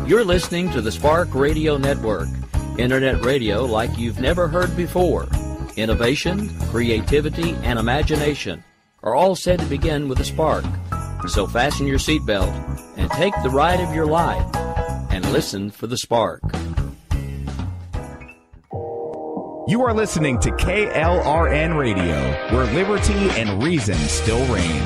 You're listening to the Spark Radio Network, Internet radio like you've never heard before. Innovation, creativity, and imagination are all said to begin with a spark. So fasten your seatbelt and take the ride of your life and listen for the spark. You are listening to KLRN Radio, where liberty and reason still reign.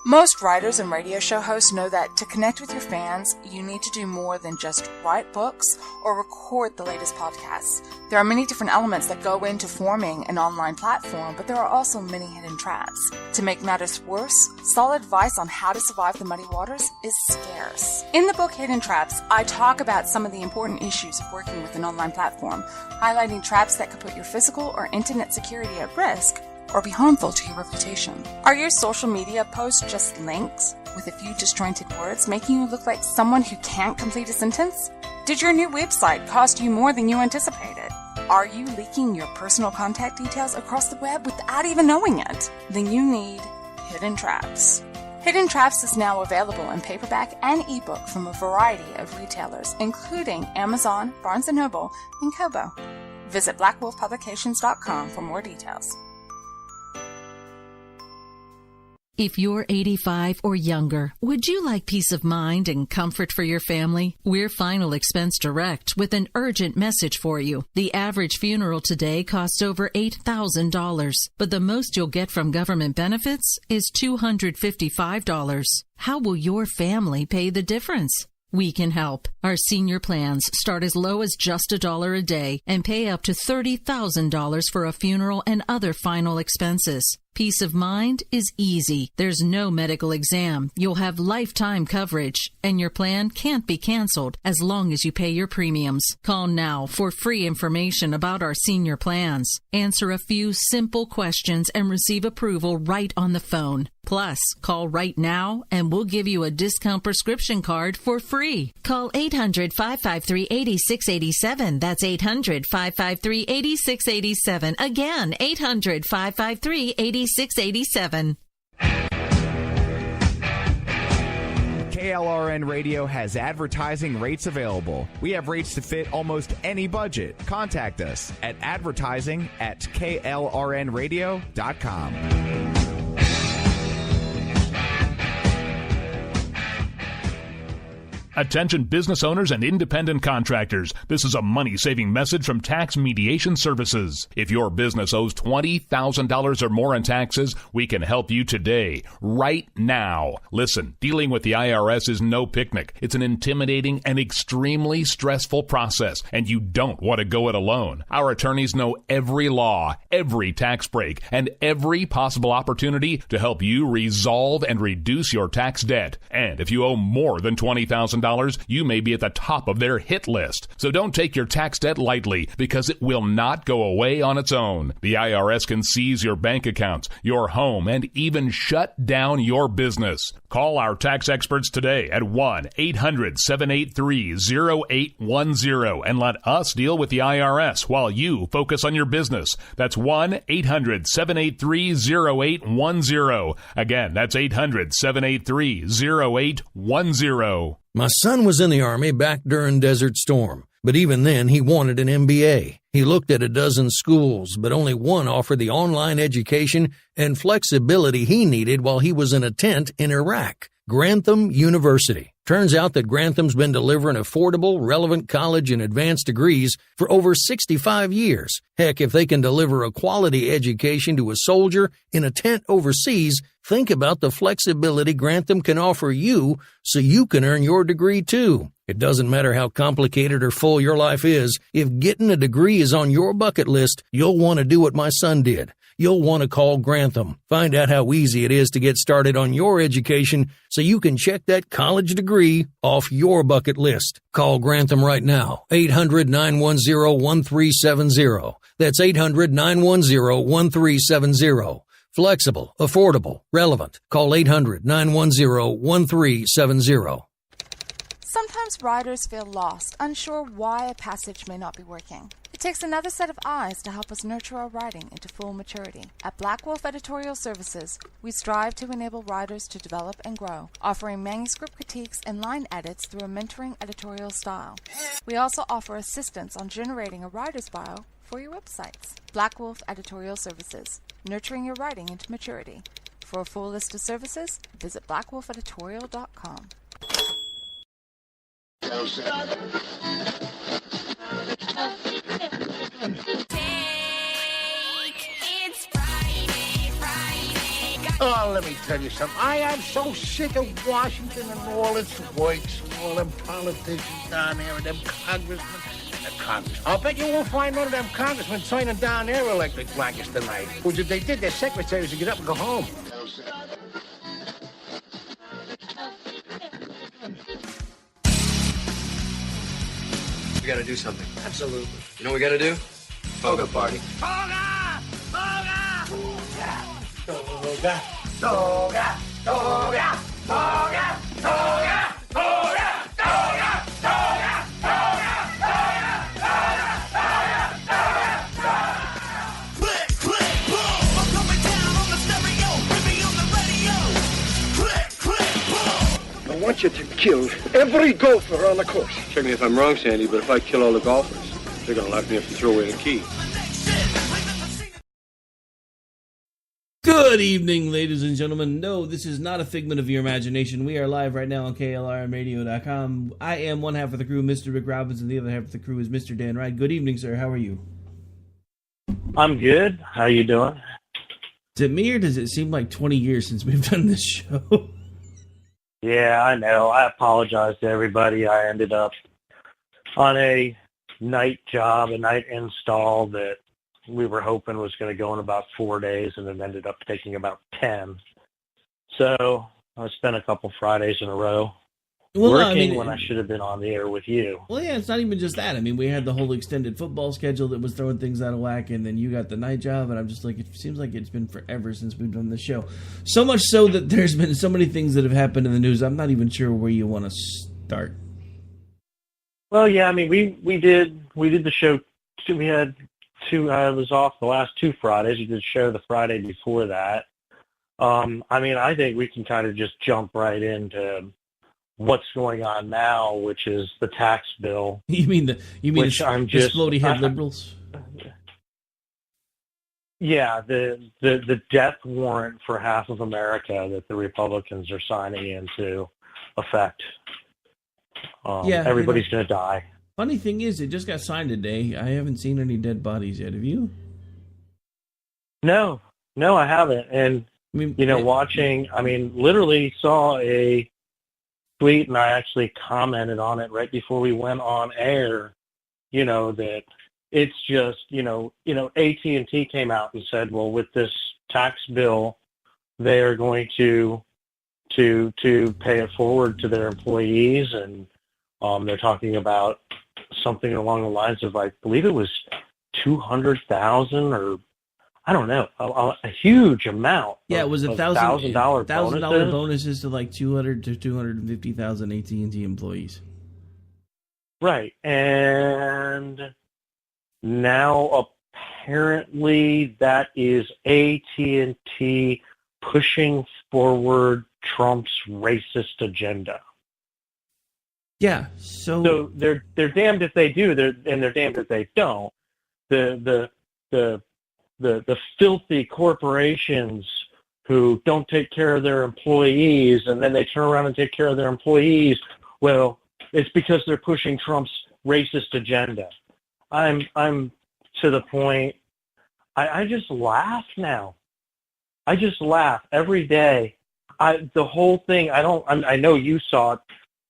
Most writers and radio show hosts know that to connect with your fans, you need to do more than just write books or record the latest podcasts. There are many different elements that go into forming an online platform, but there are also many hidden traps. To make matters worse, solid advice on how to survive the muddy waters is scarce. In the book Hidden Traps, I talk about some of the important issues of working with an online platform, highlighting traps that could put your physical or internet security at risk or be harmful to your reputation. Are your social media posts just links with a few disjointed words, making you look like someone who can't complete a sentence? Did your new website cost you more than you anticipated? Are you leaking your personal contact details across the web without even knowing it? Then you need Hidden Traps. Hidden Traps is now available in paperback and ebook from a variety of retailers, including Amazon, Barnes & Noble, and Kobo. Visit blackwolfpublications.com for more details. If you're 85 or younger, would you like peace of mind and comfort for your family? We're Final Expense Direct with an urgent message for you. The average funeral today costs over $8,000, but the most you'll get from government benefits is $255. How will your family pay the difference? We can help. Our senior plans start as low as just $1 a day and pay up to $30,000 for a funeral and other final expenses. Peace of mind is easy. There's no medical exam. You'll have lifetime coverage, and your plan can't be canceled as long as you pay your premiums. Call now for free information about our senior plans. Answer a few simple questions and receive approval right on the phone. Plus, call right now and we'll give you a discount prescription card for free. Call 800-553-8687. That's 800-553-8687. Again, 800-553-8687. 687. KLRN Radio has advertising rates available. We have rates to fit almost any budget. Contact us at advertising@klrnradio.com. Attention business owners and independent contractors. This is a money-saving message from Tax Mediation Services. If your business owes $20,000 or more in taxes, we can help you today, right now. Listen, dealing with the IRS is no picnic. It's an intimidating and extremely stressful process, and you don't want to go it alone. Our attorneys know every law, every tax break, and every possible opportunity to help you resolve and reduce your tax debt. And if you owe more than $20,000, you may be at the top of their hit list. So don't take your tax debt lightly, because it will not go away on its own. The IRS can seize your bank accounts, your home, and even shut down your business. Call our tax experts today at 1-800-783-0810 and let us deal with the IRS while you focus on your business. That's 1-800-783-0810. Again, that's 800-783-0810. My son was in the Army back during Desert Storm, but even then he wanted an MBA. He looked at a dozen schools, but only one offered the online education and flexibility he needed while he was in a tent in Iraq. Grantham University. Turns out that Grantham's been delivering affordable, relevant college and advanced degrees for over 65 years. Heck, if they can deliver a quality education to a soldier in a tent overseas, think about the flexibility Grantham can offer you so you can earn your degree too. It doesn't matter how complicated or full your life is. If getting a degree is on your bucket list, you'll want to do what my son did. You'll want to call Grantham. Find out how easy it is to get started on your education so you can check that college degree off your bucket list. Call Grantham right now, 800-910-1370. That's 800-910-1370. Flexible, affordable, relevant. Call 800-910-1370. Sometimes writers feel lost, unsure why a passage may not be working. It takes another set of eyes to help us nurture our writing into full maturity. At Black Wolf Editorial Services, we strive to enable writers to develop and grow, offering manuscript critiques and line edits through a mentoring editorial style. We also offer assistance on generating a writer's bio for your websites. Black Wolf Editorial Services, nurturing your writing into maturity. For a full list of services, visit blackwolfeditorial.com. Oh, let me tell you something. I am so sick of Washington and all its works and all them politicians down there and them congressmen. I'll bet you won't find none of them congressmen signing down their electric blankets tonight. Which if they did, their secretaries would get up and go home. We gotta do something. Absolutely. You know what we gotta do? Toga party. Toga! Toga! Toga! Toga! Toga! Toga! Toga! Toga! Toga! Toga! Click, click, boom! I'm coming down on the stereo, ripping on the radio. Click, click, boom! I want you to kill every golfer on the course. Check me if I'm wrong, Sandy, but if I kill all the golfers, they're gonna lock me up and throw away the key. Good evening, ladies and gentlemen. No, this is not a figment of your imagination. We are live right now on KLRMradio.com. I am one half of the crew, Mr. Rick Robinson. The other half of the crew is Mr. Dan Wright. Good evening, sir. How are you? I'm good. How you doing? Is it me, or does it seem like 20 years since we've done this show? Yeah, I know. I apologize to everybody. I ended up on a night job, a night install that we were hoping was going to go in about 4 days, and it ended up taking about 10. So I spent a couple Fridays in a row working when I should have been on the air with you. Well, yeah, it's not even just that. I mean, we had the whole extended football schedule that was throwing things out of whack, and then you got the night job, and I'm just like, it seems like it's been forever since we've done this show. So much so that there's been so many things that have happened in the news, I'm not even sure where you want to start. Well, yeah, I mean, we did the show. We had two. I was off the last 2 Fridays. We did the show the Friday before that. I mean, I think we can kind of just jump right into what's going on now, which is the tax bill. You mean the floaty head liberals? Yeah, the death warrant for half of America that the Republicans are signing into effect. Everybody's going to die. Funny thing is, it just got signed today. I haven't seen any dead bodies yet. Have you? No, I haven't. And, literally saw a tweet, and I actually commented on it right before we went on air, that it's just, AT&T came out and said, well, with this tax bill, they are going to pay it forward to their employees, and they're talking about something along the lines of, I believe it was 200,000 or I don't know, a huge amount. Yeah, it was $1,000 bonuses to like 200 to 250,000 AT&T employees. Right, and now apparently that is AT&T pushing forward Trump's racist agenda. Yeah, so they're damned if they do, they're damned if they don't. The filthy corporations who don't take care of their employees, and then they turn around and take care of their employees. Well, it's because they're pushing Trump's racist agenda. I'm to the point. I just laugh now. I just laugh every day. The whole thing. I know you saw it.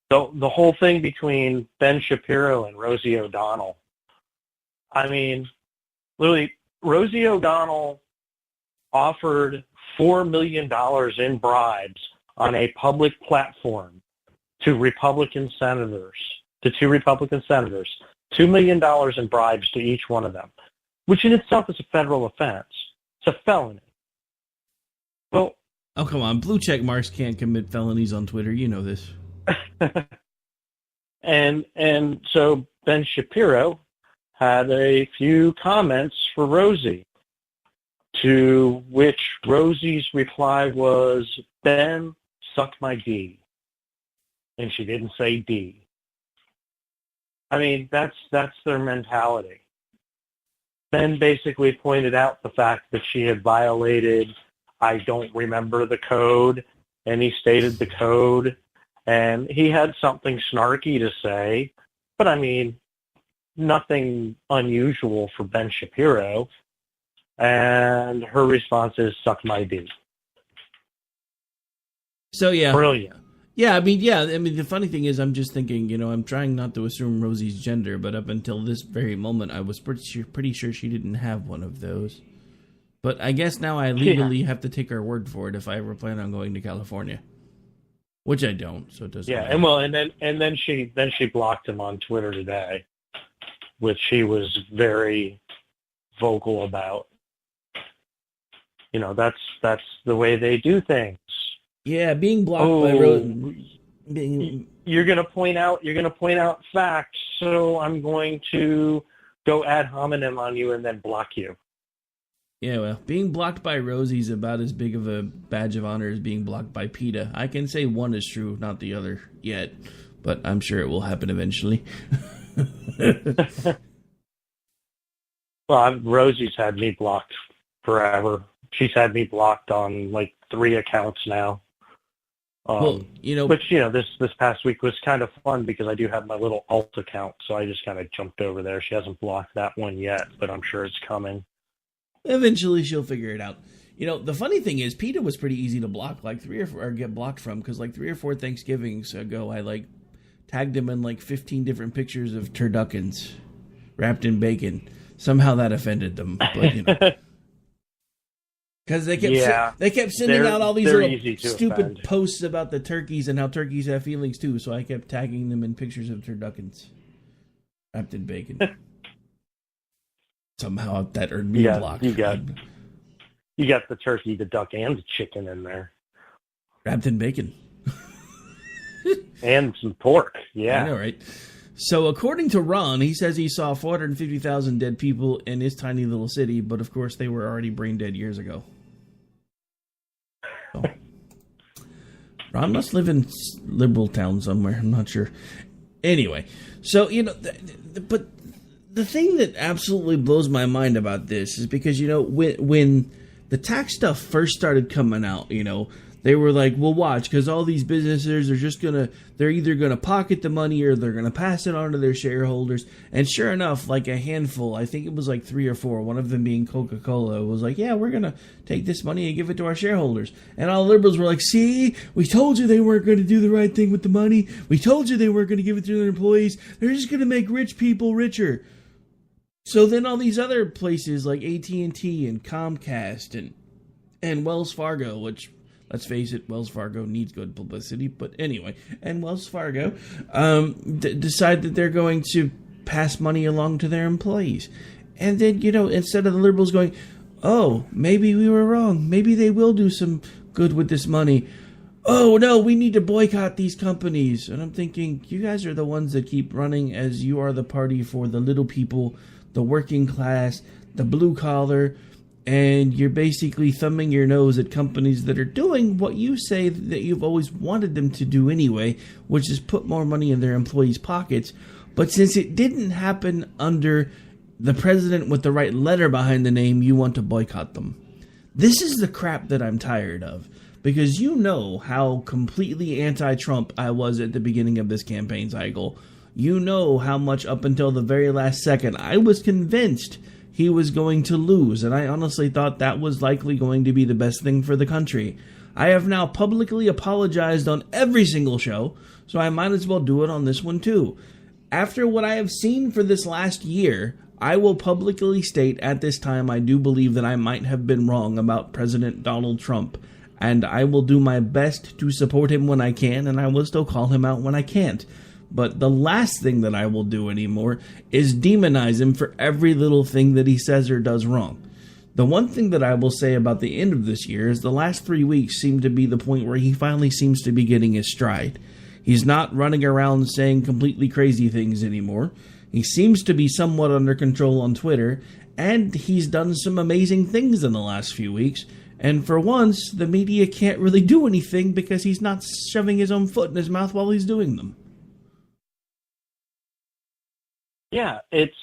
The whole thing between Ben Shapiro and Rosie O'Donnell. I mean, literally, Rosie O'Donnell offered $4 million in bribes on a public platform to Republican senators, to 2 Republican senators, $2 million in bribes to each one of them, which in itself is a federal offense. It's a felony. Well, oh, come on. Blue check marks can't commit felonies on Twitter. You know this. and so Ben Shapiro had a few comments for Rosie, to which Rosie's reply was, Ben, suck my D. And she didn't say D. I mean, that's their mentality. Ben basically pointed out the fact that she had violated, I don't remember the code, and he stated the code, and he had something snarky to say, but I mean, nothing unusual for Ben Shapiro, and her response is, suck my D. So, yeah. Brilliant. Yeah, I mean, the funny thing is, I'm just thinking, I'm trying not to assume Rosie's gender, but up until this very moment, I was pretty sure she didn't have one of those. But I guess now I legally have to take her word for it if I ever plan on going to California, which I don't, so it doesn't matter. And then she blocked him on Twitter today, which she was very vocal about. That's the way they do things. Yeah, being blocked by you're gonna point out facts, so I'm going to go ad hominem on you and then block you. Yeah, well, being blocked by Rosie's about as big of a badge of honor as being blocked by PETA. I can say one is true, not the other yet, but I'm sure it will happen eventually. Well, Rosie's had me blocked forever. She's had me blocked on like 3 accounts now. But this past week was kind of fun because I do have my little alt account, so I just kind of jumped over there. She hasn't blocked that one yet, but I'm sure it's coming. Eventually, she'll figure it out. The funny thing is, PETA was pretty easy to block, like 3 or 4, or get blocked from, because like 3 or 4 Thanksgivings ago, I tagged him in 15 different pictures of turduckens wrapped in bacon. Somehow that offended them, but because they kept sending out all these little stupid posts about the turkeys and how turkeys have feelings too. So I kept tagging them in pictures of turduckens wrapped in bacon. Somehow that earned me blocked. You got the turkey, the duck, and the chicken in there, wrapped in bacon, and some pork. Yeah, I know, right? So according to Ron, he says he saw 450,000 dead people in his tiny little city, but of course they were already brain dead years ago. So, Ron must live in liberal town somewhere. I'm not sure. Anyway, so, but the thing that absolutely blows my mind about this is because, when the tax stuff first started coming out, they were like, well, watch, because all these businesses are they're either going to pocket the money or they're going to pass it on to their shareholders. And sure enough, like a handful, I think it was like 3 or 4, one of them being Coca-Cola, was like, yeah, we're going to take this money and give it to our shareholders. And all the liberals were like, see, we told you they weren't going to do the right thing with the money. We told you they weren't going to give it to their employees. They're just going to make rich people richer. So then all these other places like AT&T and Comcast and Wells Fargo, which, let's face it, Wells Fargo needs good publicity, but anyway, and Wells Fargo decide that they're going to pass money along to their employees. And then, instead of the liberals going, oh, maybe we were wrong, maybe they will do some good with this money, oh no, we need to boycott these companies. And I'm thinking, you guys are the ones that keep running as you are the party for the little people, the working class, the blue collar, and you're basically thumbing your nose at companies that are doing what you say that you've always wanted them to do anyway, which is put more money in their employees' pockets. But since it didn't happen under the president with the right letter behind the name, you want to boycott them. This is the crap that I'm tired of, because you know how completely anti-Trump I was at the beginning of this campaign cycle. You know how much up until the very last second I was convinced he was going to lose, and I honestly thought that was likely going to be the best thing for the country. I have now publicly apologized on every single show, so I might as well do it on this one too. After what I have seen for this last year, I will publicly state at this time I do believe that I might have been wrong about President Donald Trump, and I will do my best to support him when I can, and I will still call him out when I can't. But the last thing that I will do anymore is demonize him for every little thing that he says or does wrong. The one thing that I will say about the end of this year is the last 3 weeks seem to be the point where he finally seems to be getting his stride. He's not running around saying completely crazy things anymore. He seems to be somewhat under control on Twitter, and he's done some amazing things in the last few weeks. And for once, the media can't really do anything because he's not shoving his own foot in his mouth while he's doing them. Yeah, it's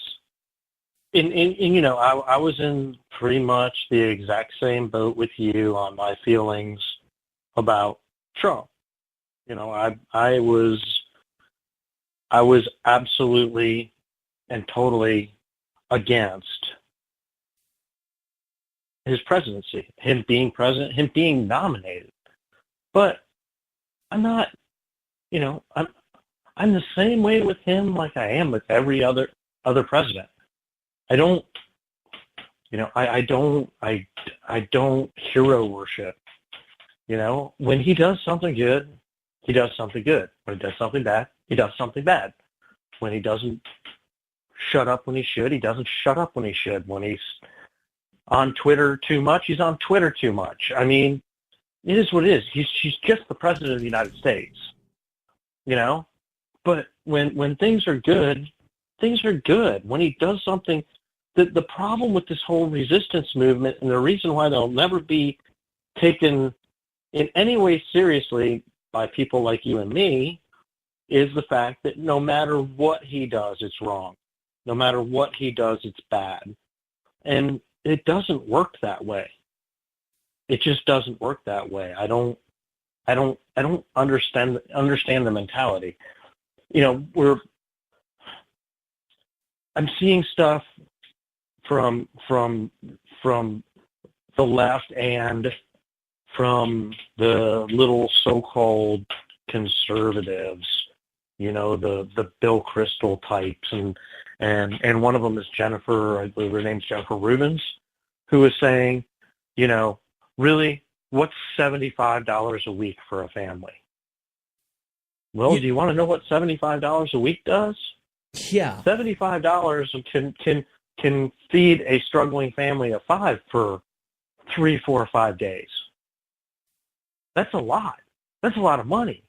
I was in pretty much the exact same boat with you on my feelings about Trump. I was absolutely and totally against his presidency, him being president, him being nominated. But I'm not, I'm the same way with him like I am with every other president. I don't, I don't hero worship. When he does something good, he does something good. When he does something bad, he does something bad. When he doesn't shut up when he should, he doesn't shut up when he should. When he's on Twitter too much, he's on Twitter too much. I mean, it is what it is. She's just the president of the United States, But when things are good, things are good. When he does something, the problem with this whole resistance movement, and the reason why they'll never be taken in any way seriously by people like you and me, is the fact that no matter what he does, it's wrong. No matter what he does, it's bad. And it doesn't work that way. It just doesn't work that way. I don't understand the mentality. I'm seeing stuff from the left and from the little so-called conservatives, the Bill Kristol types, and one of them is Jennifer, I believe her name's Jennifer Rubins, who is saying, really, what's $75 a week for a family? Well, do you want to know what $75 a week does? Yeah. $75 can feed a struggling family of 5 for 3, 4, or 5 days. That's a lot. That's a lot of money.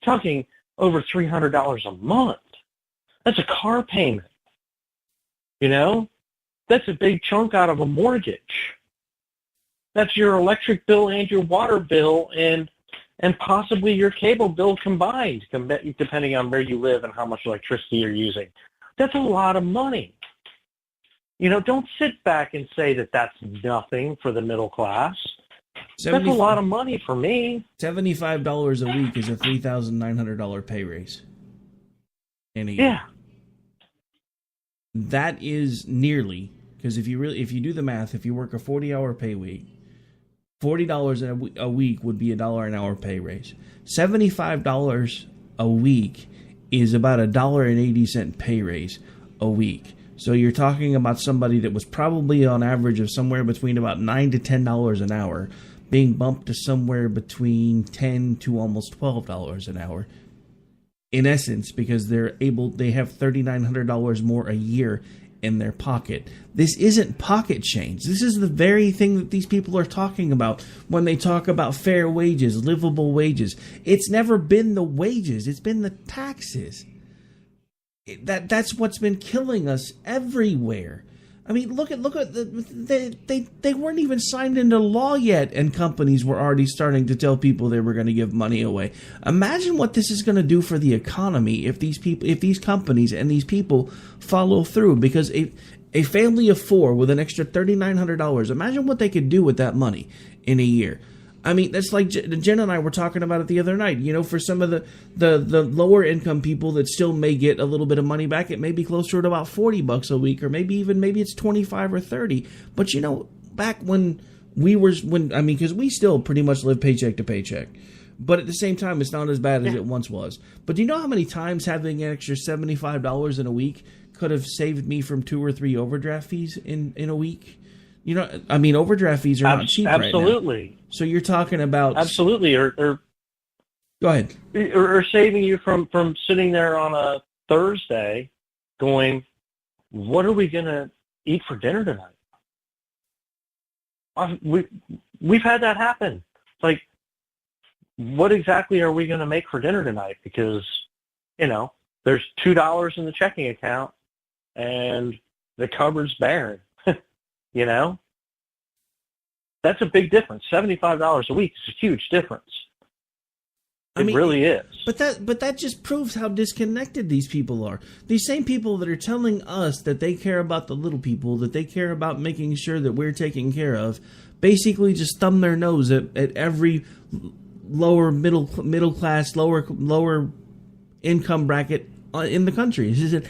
Talking over $300 a month. That's a car payment. That's a big chunk out of a mortgage. That's your electric bill and your water bill and possibly your cable bill combined, depending on where you live and how much electricity you're using. That's a lot of money. Don't sit back and say that that's nothing for the middle class. That's a lot of money for me. $75 a week is a $3,900 pay raise in a year. Yeah. That is nearly, because if you do the math, if you work a 40-hour pay week, $40 a week would be $1 an hour pay raise. $75 a week is about $1.80 pay raise a week. So you're talking about somebody that was probably on average of somewhere between about $9 to $10 an hour, being bumped to somewhere between $10 to almost $12 an hour. In essence, because they have $3,900 more a year in their pocket. This isn't pocket change. This is the very thing that these people are talking about when they talk about fair wages, livable wages. It's never been the wages. It's been the taxes. That's what's been killing us everywhere. I mean, look at they weren't even signed into law yet, and companies were already starting to tell people they were going to give money away. Imagine what this is going to do for the economy if these companies and these people follow through. Because a family of 4 with an extra $3,900, imagine what they could do with that money in a year. I mean, that's like Jen and I were talking about it the other night. For some of the lower income people that still may get a little bit of money back, it may be closer to about $40 a week, or maybe it's 25 or 30. But back because we still pretty much live paycheck to paycheck. But at the same time, it's not as bad as it once was. But do you know how many times having an extra $75 in a week could have saved me from 2 or 3 overdraft fees in a week? Overdraft fees are not cheap right now. Absolutely. So you're talking about... Absolutely. Or go ahead. Or saving you from sitting there on a Thursday going, what are we going to eat for dinner tonight? We've had that happen. Like, what exactly are we going to make for dinner tonight? Because, there's $2 in the checking account, and the cupboard's barren. You know? That's a big difference. $75 a week is a huge difference. It really is. But that just proves how disconnected these people are. These same people that are telling us that they care about the little people, that they care about making sure that we're taken care of, basically just thumb their nose at every lower middle class, lower income bracket in the country. She said,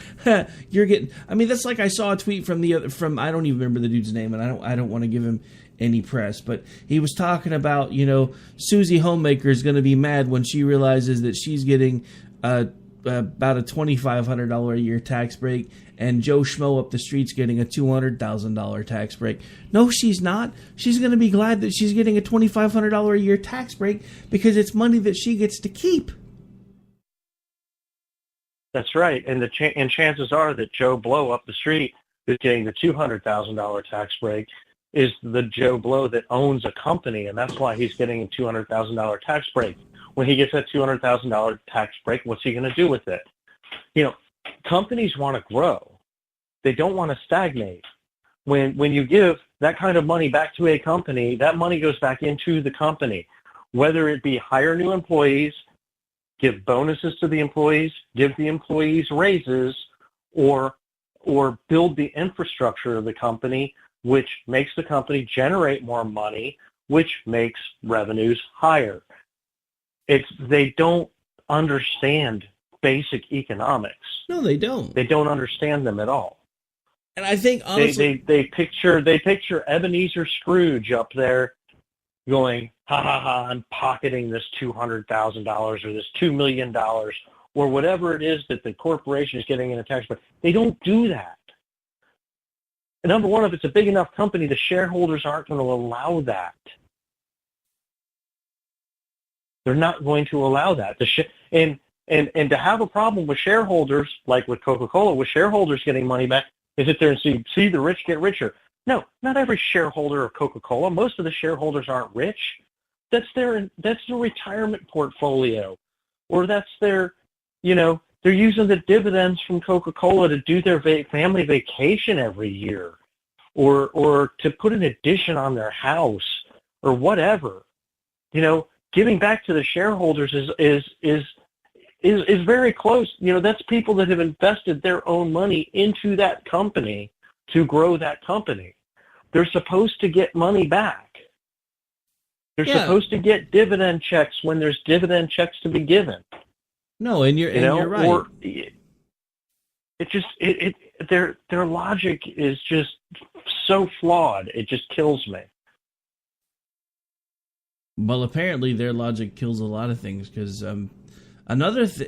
"You're getting." I mean, that's like I saw a tweet from I don't even remember the dude's name, and I don't want to give him any press, but he was talking about, Susie Homemaker is going to be mad when she realizes that she's getting about a $2,500 a year tax break, and Joe Schmo up the street's getting a $200,000 tax break. No, she's not. She's going to be glad that she's getting a $2,500 a year tax break because it's money that she gets to keep. That's right, and chances are that Joe Blow up the street, who's getting the $200,000 tax break, is the Joe Blow that owns a company, and that's why he's getting a $200,000 tax break. When he gets that $200,000 tax break, what's he going to do with it? Companies want to grow. They don't want to stagnate. When you give that kind of money back to a company, that money goes back into the company, whether it be hire new employees, give bonuses to the employees, give the employees raises, or build the infrastructure of the company, which makes the company generate more money, which makes revenues higher. They don't understand basic economics. No, they don't. They don't understand them at all. And I think honestly, they picture Ebenezer Scrooge up there going, ha ha ha, I'm pocketing this $200,000 or this $2 million or whatever it is that the corporation is getting in a tax break. They don't do that. And number one, if it's a big enough company, the shareholders aren't going to allow that. They're not going to allow that. And to have a problem with shareholders, like with Coca-Cola, with shareholders getting money back, is sit there and see the rich get richer. No, not every shareholder of Coca-Cola. Most of the shareholders aren't rich. That's their retirement portfolio, or that's their, they're using the dividends from Coca-Cola to do their family vacation every year, or to put an addition on their house, or whatever. Giving back to the shareholders is very close. That's people that have invested their own money into that company to grow that company. They're supposed to get money back. They're supposed to get dividend checks when there's dividend checks to be given. No, and you're right. Or their logic is just so flawed. It just kills me. Well, apparently their logic kills a lot of things, because and this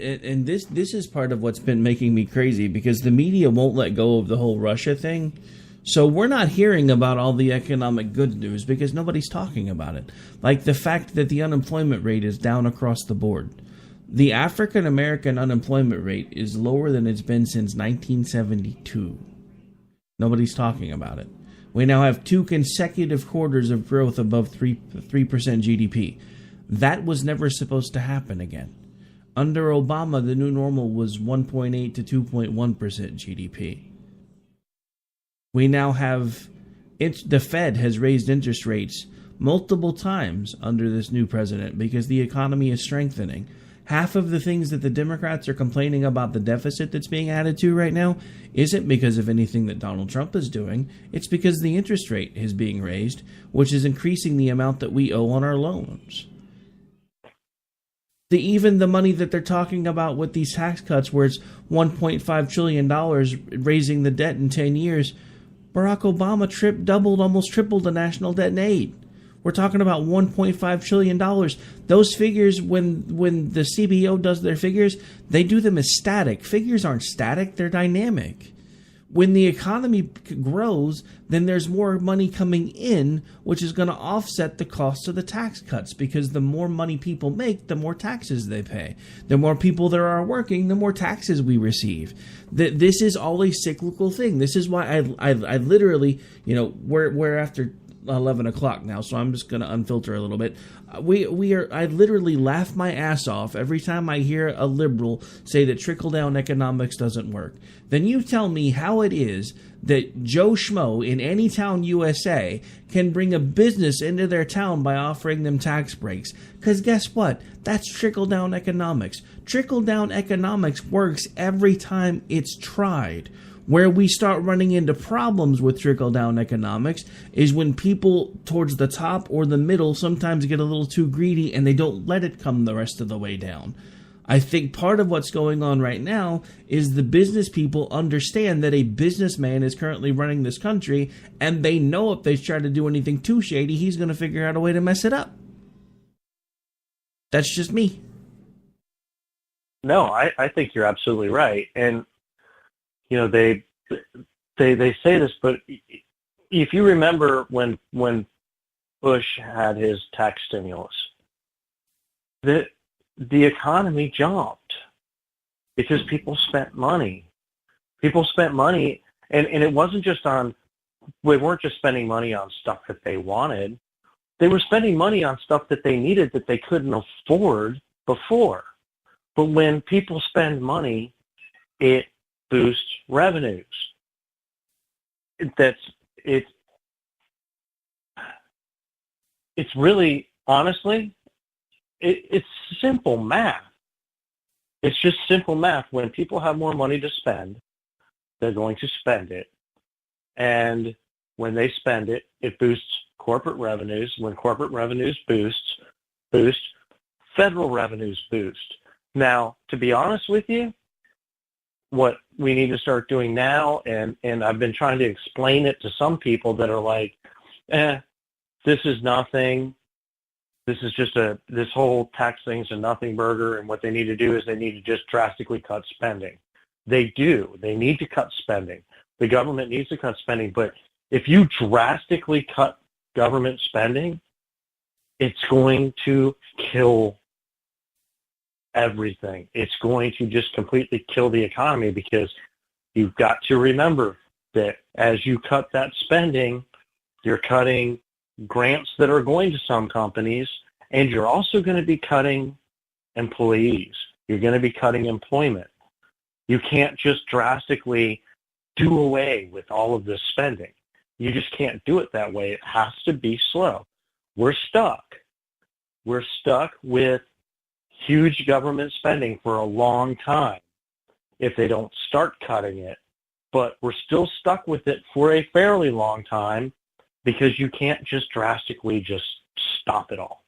is part of what's been making me crazy, because the media won't let go of the whole Russia thing. So we're not hearing about all the economic good news because nobody's talking about it. Like the fact that the unemployment rate is down across the board. The African American unemployment rate is lower than it's been since 1972. Nobody's talking about it. We now have 2 consecutive quarters of growth above 3% GDP. That was never supposed to happen again. Under Obama, the new normal was 1.8 to 2.1% GDP. We now have the Fed has raised interest rates multiple times under this new president because the economy is strengthening. Half of the things that the Democrats are complaining about the deficit that's being added to right now isn't because of anything that Donald Trump is doing. It's because the interest rate is being raised, which is increasing the amount that we owe on our loans. Even the money that they're talking about with these tax cuts, where it's $1.5 trillion raising the debt in 10 years, Barack Obama almost tripled the national debt and aid. We're talking about $1.5 trillion. Those figures, when the CBO does their figures, they do them as static. Figures aren't static, they're dynamic. When the economy grows, then there's more money coming in, which is going to offset the cost of the tax cuts, because the more money people make, the more taxes they pay. The more people there are working, the more taxes we receive. This is all a cyclical thing. This is why I literally, we're after 11 o'clock now, so I'm just going to unfilter a little bit. I literally laugh my ass off every time I hear a liberal say that trickle-down economics doesn't work. Then you tell me how it is that Joe Schmo in any town USA can bring a business into their town by offering them tax breaks. Because guess what? That's trickle-down economics. Trickle-down economics works every time it's tried. Where we start running into problems with trickle-down economics is when people towards the top or the middle sometimes get a little too greedy and they don't let it come the rest of the way down. I think part of what's going on right now is the business people understand that a businessman is currently running this country, and they know if they try to do anything too shady, he's going to figure out a way to mess it up. That's just me. No, I think you're absolutely right. And, you know, they say this, but if you remember when Bush had his tax stimulus, the economy jumped because people spent money. People spent money, and it wasn't just on, we weren't just spending money on stuff that they wanted. They were spending money on stuff that they needed that they couldn't afford before. But when people spend money, it boosts revenues. It's really, honestly, it's simple math. It's just simple math. When people have more money to spend, they're going to spend it. And when they spend it, it boosts corporate revenues. When corporate revenues boost, federal revenues boost. Now, to be honest with you, what we need to start doing now, and I've been trying to explain it to some people that are like, this is nothing. This is just this whole tax thing's a nothing burger, and what they need to do is they need to just drastically cut spending. They do. They need to cut spending. The government needs to cut spending, but if you drastically cut government spending, it's going to kill everything. It's going to just completely kill the economy, because you've got to remember that as you cut that spending, you're cutting grants that are going to some companies, and you're also going to be cutting employees. You're going to be cutting employment. You can't just drastically do away with all of this spending. You just can't do it that way. It has to be slow. We're stuck. We're stuck with huge government spending for a long time if they don't start cutting it. But we're still stuck with it for a fairly long time, because you can't just drastically just stop it all.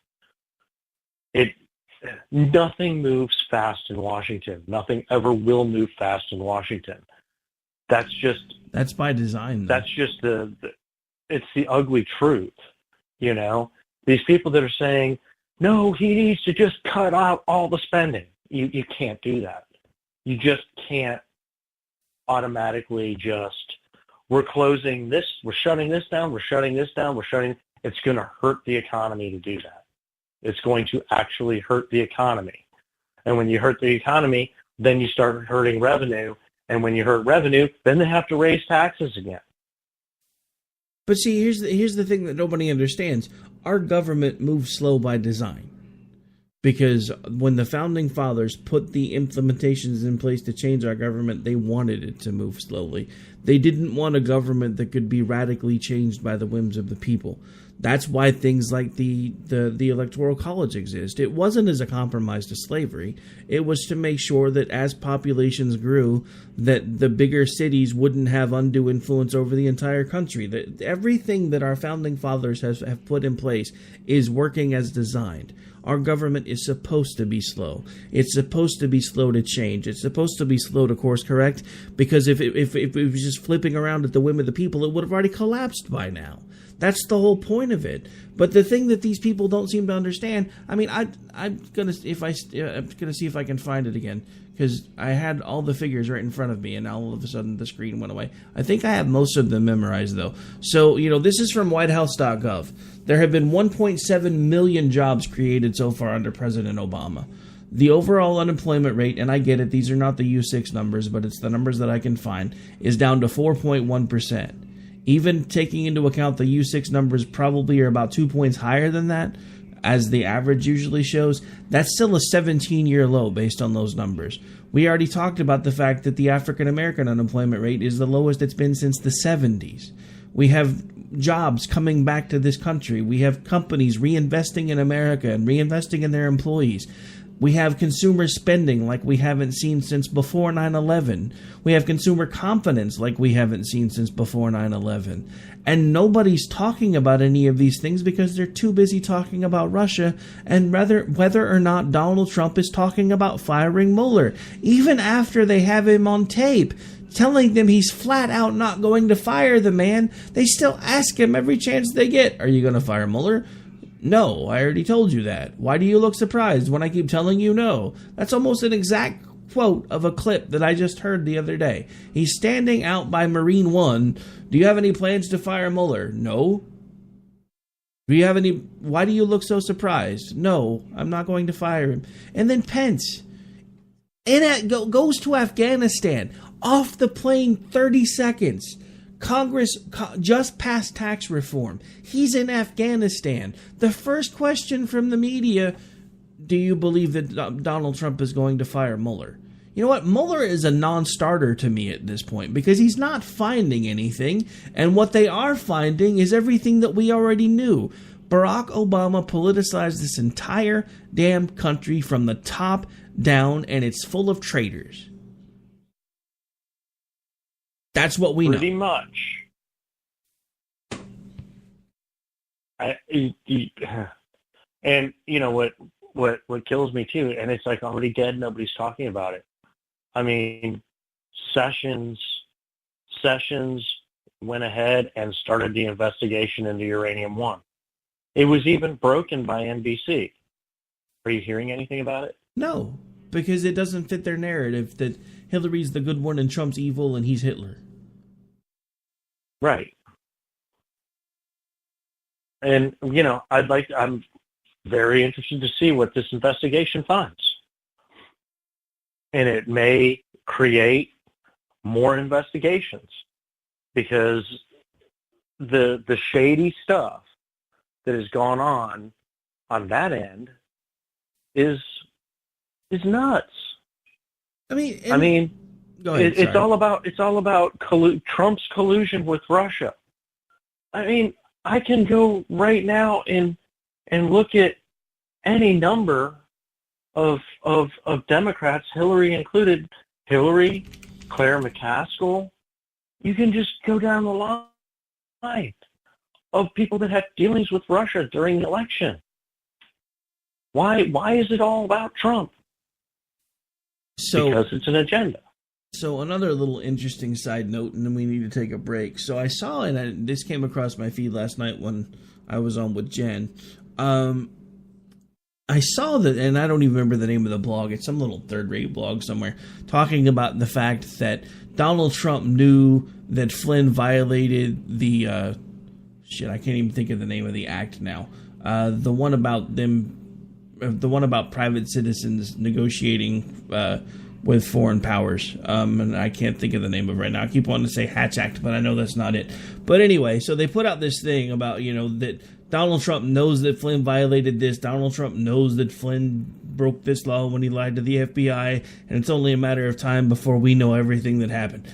Nothing moves fast in Washington. Nothing ever will move fast in Washington. That's by design, though. That's just it's the ugly truth, you know? These people that are saying, no, he needs to just cut out all the spending. You can't do that. You just can't automatically just, we're closing this, we're shutting this down, we're shutting this down, it's going to hurt the economy to do that. It's going to actually hurt the economy. And when you hurt the economy, then you start hurting revenue. And when you hurt revenue, then they have to raise taxes again. But see, here's the thing that nobody understands. Our government moves slow by design. Because when the Founding Fathers put the implementations in place to change our government, they wanted it to move slowly. They didn't want a government that could be radically changed by the whims of the people. That's why things like the Electoral College exist. It wasn't as a compromise to slavery. It was to make sure that as populations grew, that the bigger cities wouldn't have undue influence over the entire country. That everything that our Founding Fathers have put in place is working as designed. Our government is supposed to be slow. It's supposed to be slow to change. It's supposed to be slow to course correct, because if it was just flipping around at the whim of the people, it would have already collapsed by now. That's the whole point of it. But the thing that these people don't seem to understand, I mean, I'm gonna see if I can find it again, because I had all the figures right in front of me, and now all of a sudden the screen went away. I think I have most of them memorized, though. So, this is from whitehouse.gov. There have been 1.7 million jobs created so far under President Obama. The overall unemployment rate, and I get it, these are not the U6 numbers, but it's the numbers that I can find, is down to 4.1%. even taking into account the U6 numbers probably are about 2 points higher than that, as the average usually shows, that's still a 17-year low based on those numbers. We already talked about the fact that the African American unemployment rate is the lowest it's been since the 70s. We have jobs coming back to this country. We have companies reinvesting in America and reinvesting in their employees. We have consumer spending like we haven't seen since before 9/11. We have consumer confidence like we haven't seen since before 9/11. And nobody's talking about any of these things because they're too busy talking about Russia and whether or not Donald Trump is talking about firing Mueller. Even after they have him on tape telling them he's flat out not going to fire the man, they still ask him every chance they get, "Are you going to fire Mueller?" "No, I already told you that. Why do you look surprised when I keep telling you no?" That's almost an exact quote of a clip that I just heard the other day. He's standing out by Marine One. "Do you have any plans to fire Mueller?" "No." "Do you have any? Why do you look so surprised?" "No, I'm not going to fire him." And then Pence goes to Afghanistan, off the plane 30 seconds. Congress just passed tax reform. He's in Afghanistan. The first question from the media, "Do you believe that Donald Trump is going to fire Mueller?" You know what? Mueller is a non-starter to me at this point because he's not finding anything. And what they are finding is everything that we already knew. Barack Obama politicized this entire damn country from the top down, and it's full of traitors. That's what we know. Pretty much. And you know what kills me too, and it's like already dead, nobody's talking about it. I mean, Sessions went ahead and started the investigation into Uranium One. It was even broken by NBC. Are you hearing anything about it? No, because it doesn't fit their narrative that Hillary's the good one and Trump's evil and he's Hitler. Right. And, you know, I'm very interested to see what this investigation finds. And it may create more investigations because the shady stuff that has gone on that end is nuts. I mean, go ahead, it's all about Trump's collusion with Russia. I mean, I can go right now and look at any number of Democrats, Hillary included, Hillary, Claire McCaskill. You can just go down the line of people that had dealings with Russia during the election. Why is it all about Trump? Because it's an agenda. So another little interesting side note, and then we need to take a break. So I saw, and this came across my feed last night when I was on with Jen. I saw that, and I don't even remember the name of the blog. It's some little third-rate blog somewhere, talking about the fact that Donald Trump knew that Flynn violated the, I can't even think of the name of the act now. The one about private citizens negotiating with foreign powers, and I can't think of the name of it right now. I keep wanting to say Hatch Act, but I know that's not it. But anyway, so they put out this thing about, that Donald Trump knows that Flynn violated this. Donald Trump knows that Flynn broke this law when he lied to the FBI, and it's only a matter of time before we know everything that happened.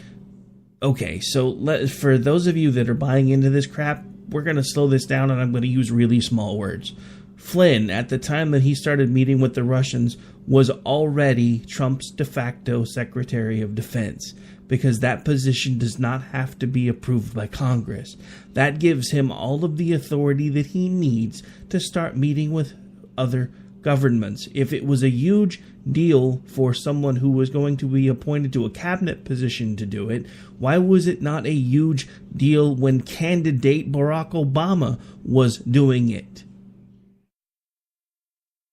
Okay, so for those of you that are buying into this crap, we're going to slow this down, and I'm going to use really small words. Flynn, at the time that he started meeting with the Russians, was already Trump's de facto Secretary of Defense, because that position does not have to be approved by Congress. That gives him all of the authority that he needs to start meeting with other governments. If it was a huge deal for someone who was going to be appointed to a cabinet position to do it, why was it not a huge deal when candidate Barack Obama was doing it?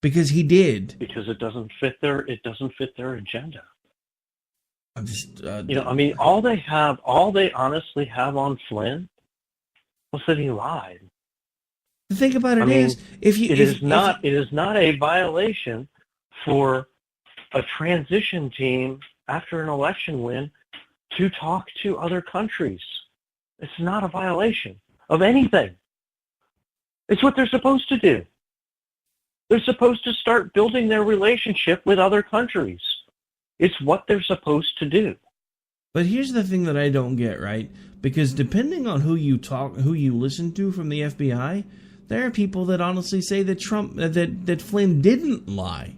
Because he did. Because it doesn't fit their agenda. I'm just, all they honestly have on Flynn was that he lied. The thing about it is, it is not a violation for a transition team after an election win to talk to other countries. It's not a violation of anything. It's what they're supposed to do. They're supposed to start building their relationship with other countries. It's what they're supposed to do. But here's the thing that I don't get, right? Because depending on who you listen to from the FBI, there are people that honestly say that that Flynn didn't lie.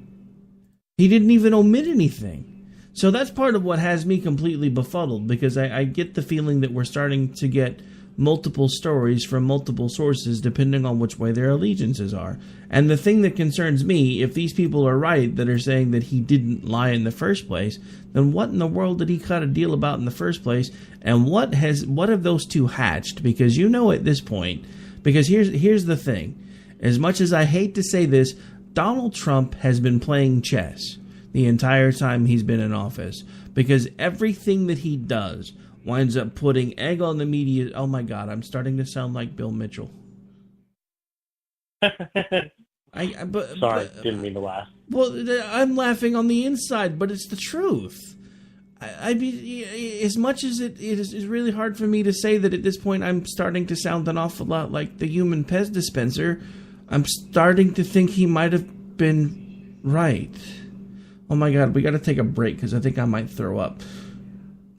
He didn't even omit anything. So that's part of what has me completely befuddled, because I get the feeling that we're starting to get multiple stories from multiple sources depending on which way their allegiances are. And the thing that concerns me, if these people are right that are saying that he didn't lie in the first place, then what in the world did he cut a deal about in the first place? And what have those two hatched? Because you know at this point, because here's the thing. As much as I hate to say this, Donald Trump has been playing chess the entire time he's been in office, because everything that he does winds up putting egg on the media. Oh my God, I'm starting to sound like Bill Mitchell. Sorry, didn't mean to laugh. Well, I'm laughing on the inside, but it's the truth. I mean, as much as it is really hard for me to say that at this point I'm starting to sound an awful lot like the human Pez dispenser, I'm starting to think he might have been right. Oh my God, we got to take a break because I think I might throw up.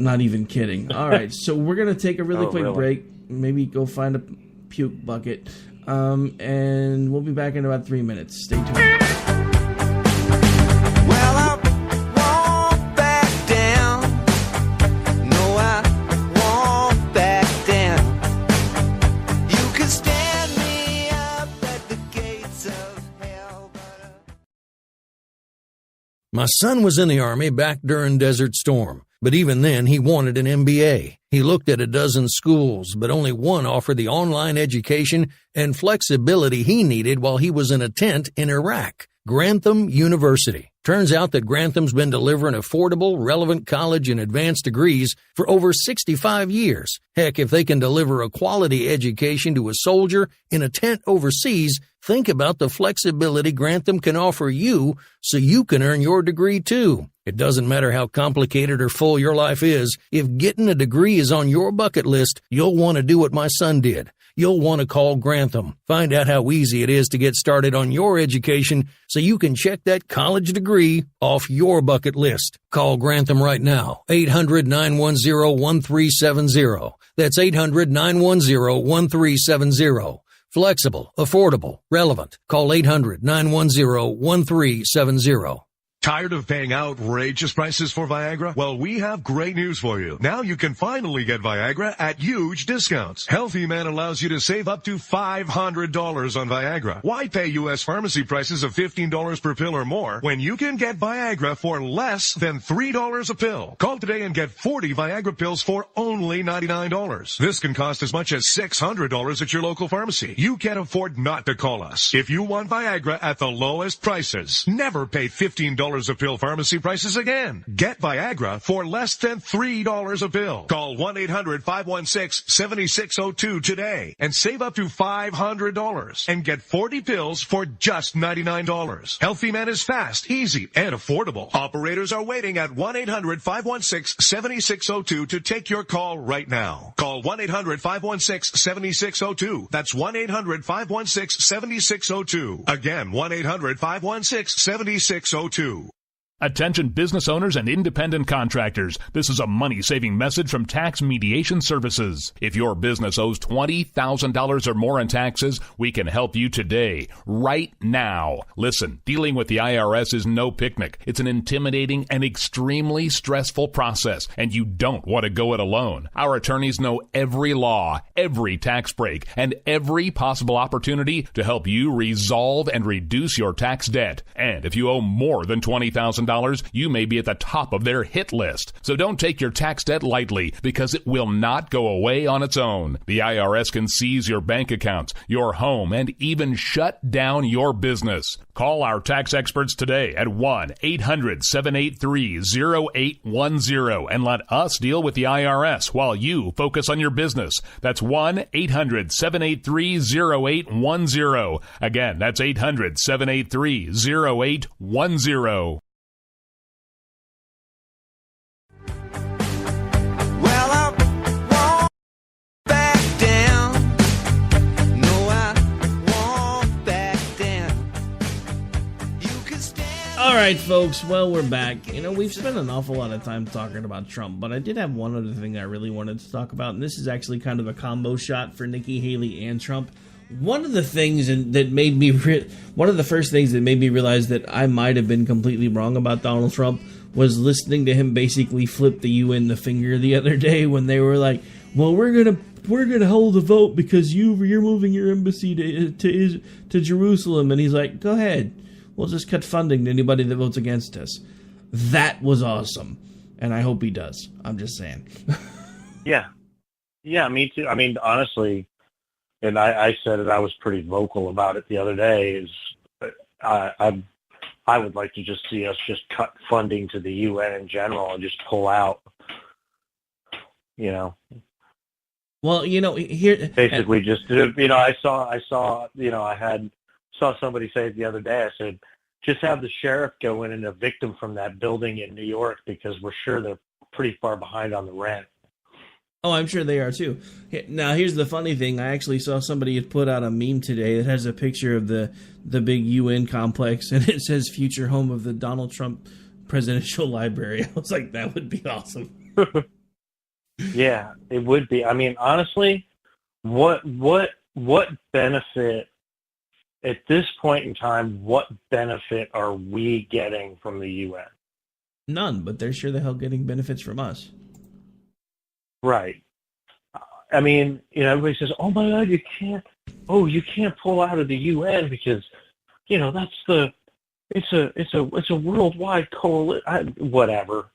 Not even kidding. All right, so we're going to take a really quick break. Maybe go find a puke bucket. And we'll be back in about 3 minutes. Stay tuned. Well, I won't back down. No, I won't back down. You can stand me up at the gates of hell. My son was in the Army back during Desert Storm. But even then, he wanted an MBA. He looked at a dozen schools, but only one offered the online education and flexibility he needed while he was in a tent in Iraq. Grantham University. Turns out that Grantham's been delivering affordable, relevant college and advanced degrees for over 65 years. Heck, if they can deliver a quality education to a soldier in a tent overseas, think about the flexibility Grantham can offer you so you can earn your degree too. It doesn't matter how complicated or full your life is. If getting a degree is on your bucket list, you'll want to do what my son did. You'll want to call Grantham. Find out how easy it is to get started on your education so you can check that college degree off your bucket list. Call Grantham right now. 800-910-1370. That's 800-910-1370. Flexible, affordable, relevant. Call 800-910-1370. Tired of paying outrageous prices for Viagra? Well, we have great news for you. Now you can finally get Viagra at huge discounts. Healthy Man allows you to save up to $500 on Viagra. Why pay U.S. pharmacy prices of $15 per pill or more when you can get Viagra for less than $3 a pill? Call today and get 40 Viagra pills for only $99. This can cost as much as $600 at your local pharmacy. You can't afford not to call us. If you want Viagra at the lowest prices, never pay $15 a pill pharmacy prices again. Get Viagra for less than $3 a pill. Call 1-800-516-7602 today and save up to $500 and get 40 pills for just $99. Healthy Man is fast, easy, and affordable. Operators are waiting at 1-800-516-7602 to take your call right now. Call 1-800-516-7602. That's 1-800-516-7602. Again, 1-800-516-7602. Attention business owners and independent contractors. This is a money-saving message from Tax Mediation Services. If your business owes $20,000 or more in taxes, we can help you today, right now. Listen, dealing with the IRS is no picnic. It's an intimidating and extremely stressful process, and you don't want to go it alone. Our attorneys know every law, every tax break, and every possible opportunity to help you resolve and reduce your tax debt. And if you owe more than $20,000, you may be at the top of their hit list. So don't take your tax debt lightly, because it will not go away on its own. The IRS can seize your bank accounts, your home, and even shut down your business. Call our tax experts today at 1-800-783-0810 and let us deal with the IRS while you focus on your business. That's 1-800-783-0810. Again, that's 800-783-0810. All right, folks. Well, we're back. You know, we've spent an awful lot of time talking about Trump, but I did have one other thing I really wanted to talk about, and this is actually kind of a combo shot for Nikki Haley and Trump. One of the things that made me one of the first things that made me realize that I might have been completely wrong about Donald Trump was listening to him basically flip the UN the finger the other day when they were like, "Well, we're gonna hold a vote because you're moving your embassy to Jerusalem," and he's like, "Go ahead. We'll just cut funding to anybody that votes against us." That was awesome, and I hope he does. I'm just saying. Yeah, me too. I mean, honestly, and I said it. I was pretty vocal about it the other day. Is I would like to just see us just cut funding to the UN in general and just pull out. You know. Well, you know, here basically just I saw somebody say it the other day. I said, just have the sheriff go in and evict them from that building in New York because we're sure they're pretty far behind on the rent. Oh, I'm sure they are too. Now, here's the funny thing. I actually saw somebody had put out a meme today that has a picture of the big UN complex, and it says "Future Home of the Donald Trump Presidential Library." I was like, that would be awesome. Yeah, it would be. I mean, honestly, what benefit at this point in time? What benefit are we getting from the UN? None, but they're sure the hell getting benefits from us. Right. I mean, everybody says, "Oh my God, you can't pull out of the UN because, that's it's a worldwide coalition." Whatever.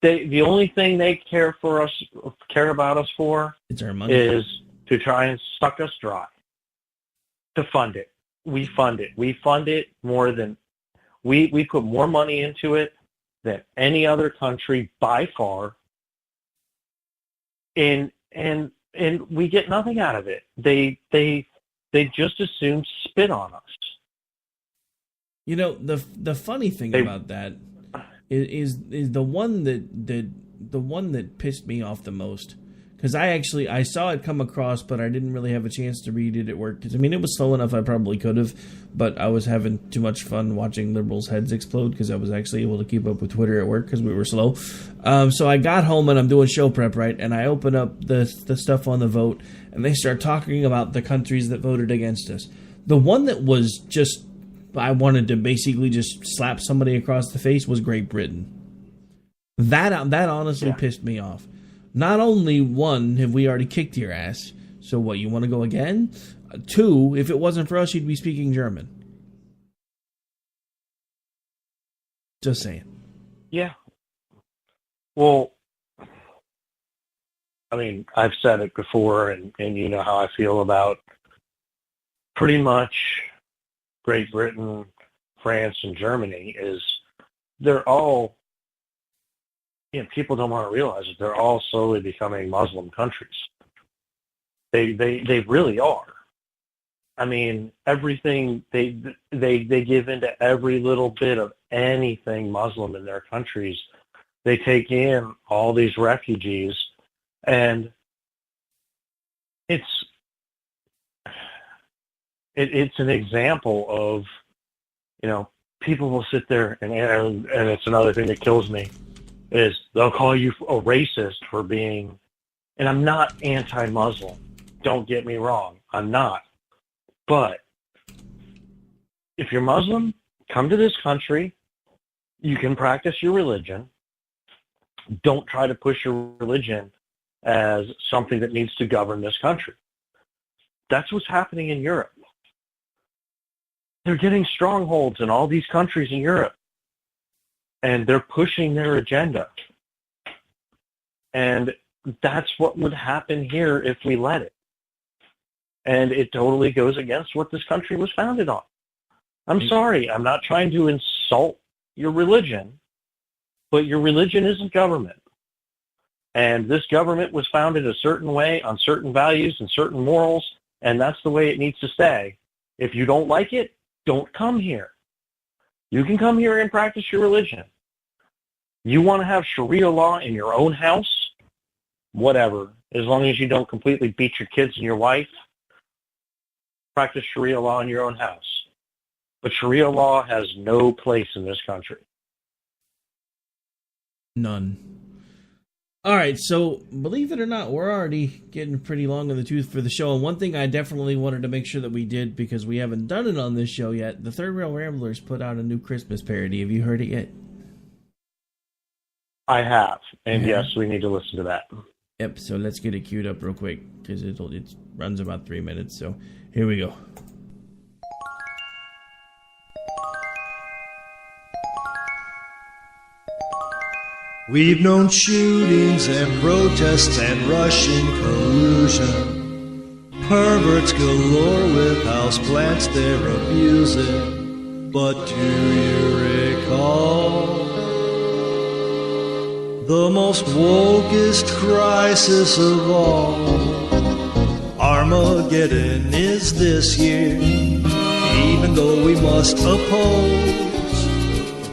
The only thing they care about us for it's our money. Is to try and suck us dry. To fund it. We fund it. We fund it more than we put more money into it than any other country by far. And we get nothing out of it. They just as soon spit on us. You know, the funny thing about that is the one that pissed me off the most, because I saw it come across, but I didn't really have a chance to read it at work. Because I mean, it was slow enough. I probably could have, but I was having too much fun watching liberals' heads explode because I was actually able to keep up with Twitter at work because we were slow. So I got home and I'm doing show prep, right? And I open up the stuff on the vote, and they start talking about the countries that voted against us. The one that was just, I wanted to basically just slap somebody across the face was Great Britain. That honestly pissed me off. Not only, one, have we already kicked your ass, so what, you want to go again? Two, if it wasn't for us, you'd be speaking German. Just saying. Yeah. Well, I mean, I've said it before, and you know how I feel about pretty much Great Britain, France, and Germany. Is they're all, people don't want to realize it. They're all slowly becoming Muslim countries. They really are. I mean, everything they give into every little bit of anything Muslim in their countries. They take in all these refugees, and it's an example of, people will sit there and it's another thing that kills me is they'll call you a racist for being, and I'm not anti-Muslim. Don't get me wrong. I'm not. But if you're Muslim, come to this country. You can practice your religion. Don't try to push your religion as something that needs to govern this country. That's what's happening in Europe. They're getting strongholds in all these countries in Europe, and they're pushing their agenda. And that's what would happen here if we let it. And it totally goes against what this country was founded on. I'm sorry, I'm not trying to insult your religion, but your religion isn't government. And this government was founded a certain way on certain values and certain morals, and that's the way it needs to stay. If you don't like it, don't come here. You can come here and practice your religion. You want to have Sharia law in your own house? Whatever. As long as you don't completely beat your kids and your wife, practice Sharia law in your own house. But Sharia law has no place in this country. None. All right, so believe it or not, we're already getting pretty long in the tooth for the show. And one thing I definitely wanted to make sure that we did, because we haven't done it on this show yet, the Third Rail Ramblers put out a new Christmas parody. Have you heard it yet? I have, and yes, we need to listen to that. Yep, so let's get it queued up real quick, because it runs about 3 minutes, so here we go. We've known shootings and protests and Russian collusion. Perverts galore with houseplants they're abusing. But do you recall the most wokest crisis of all? Armageddon is this year, even though we must oppose.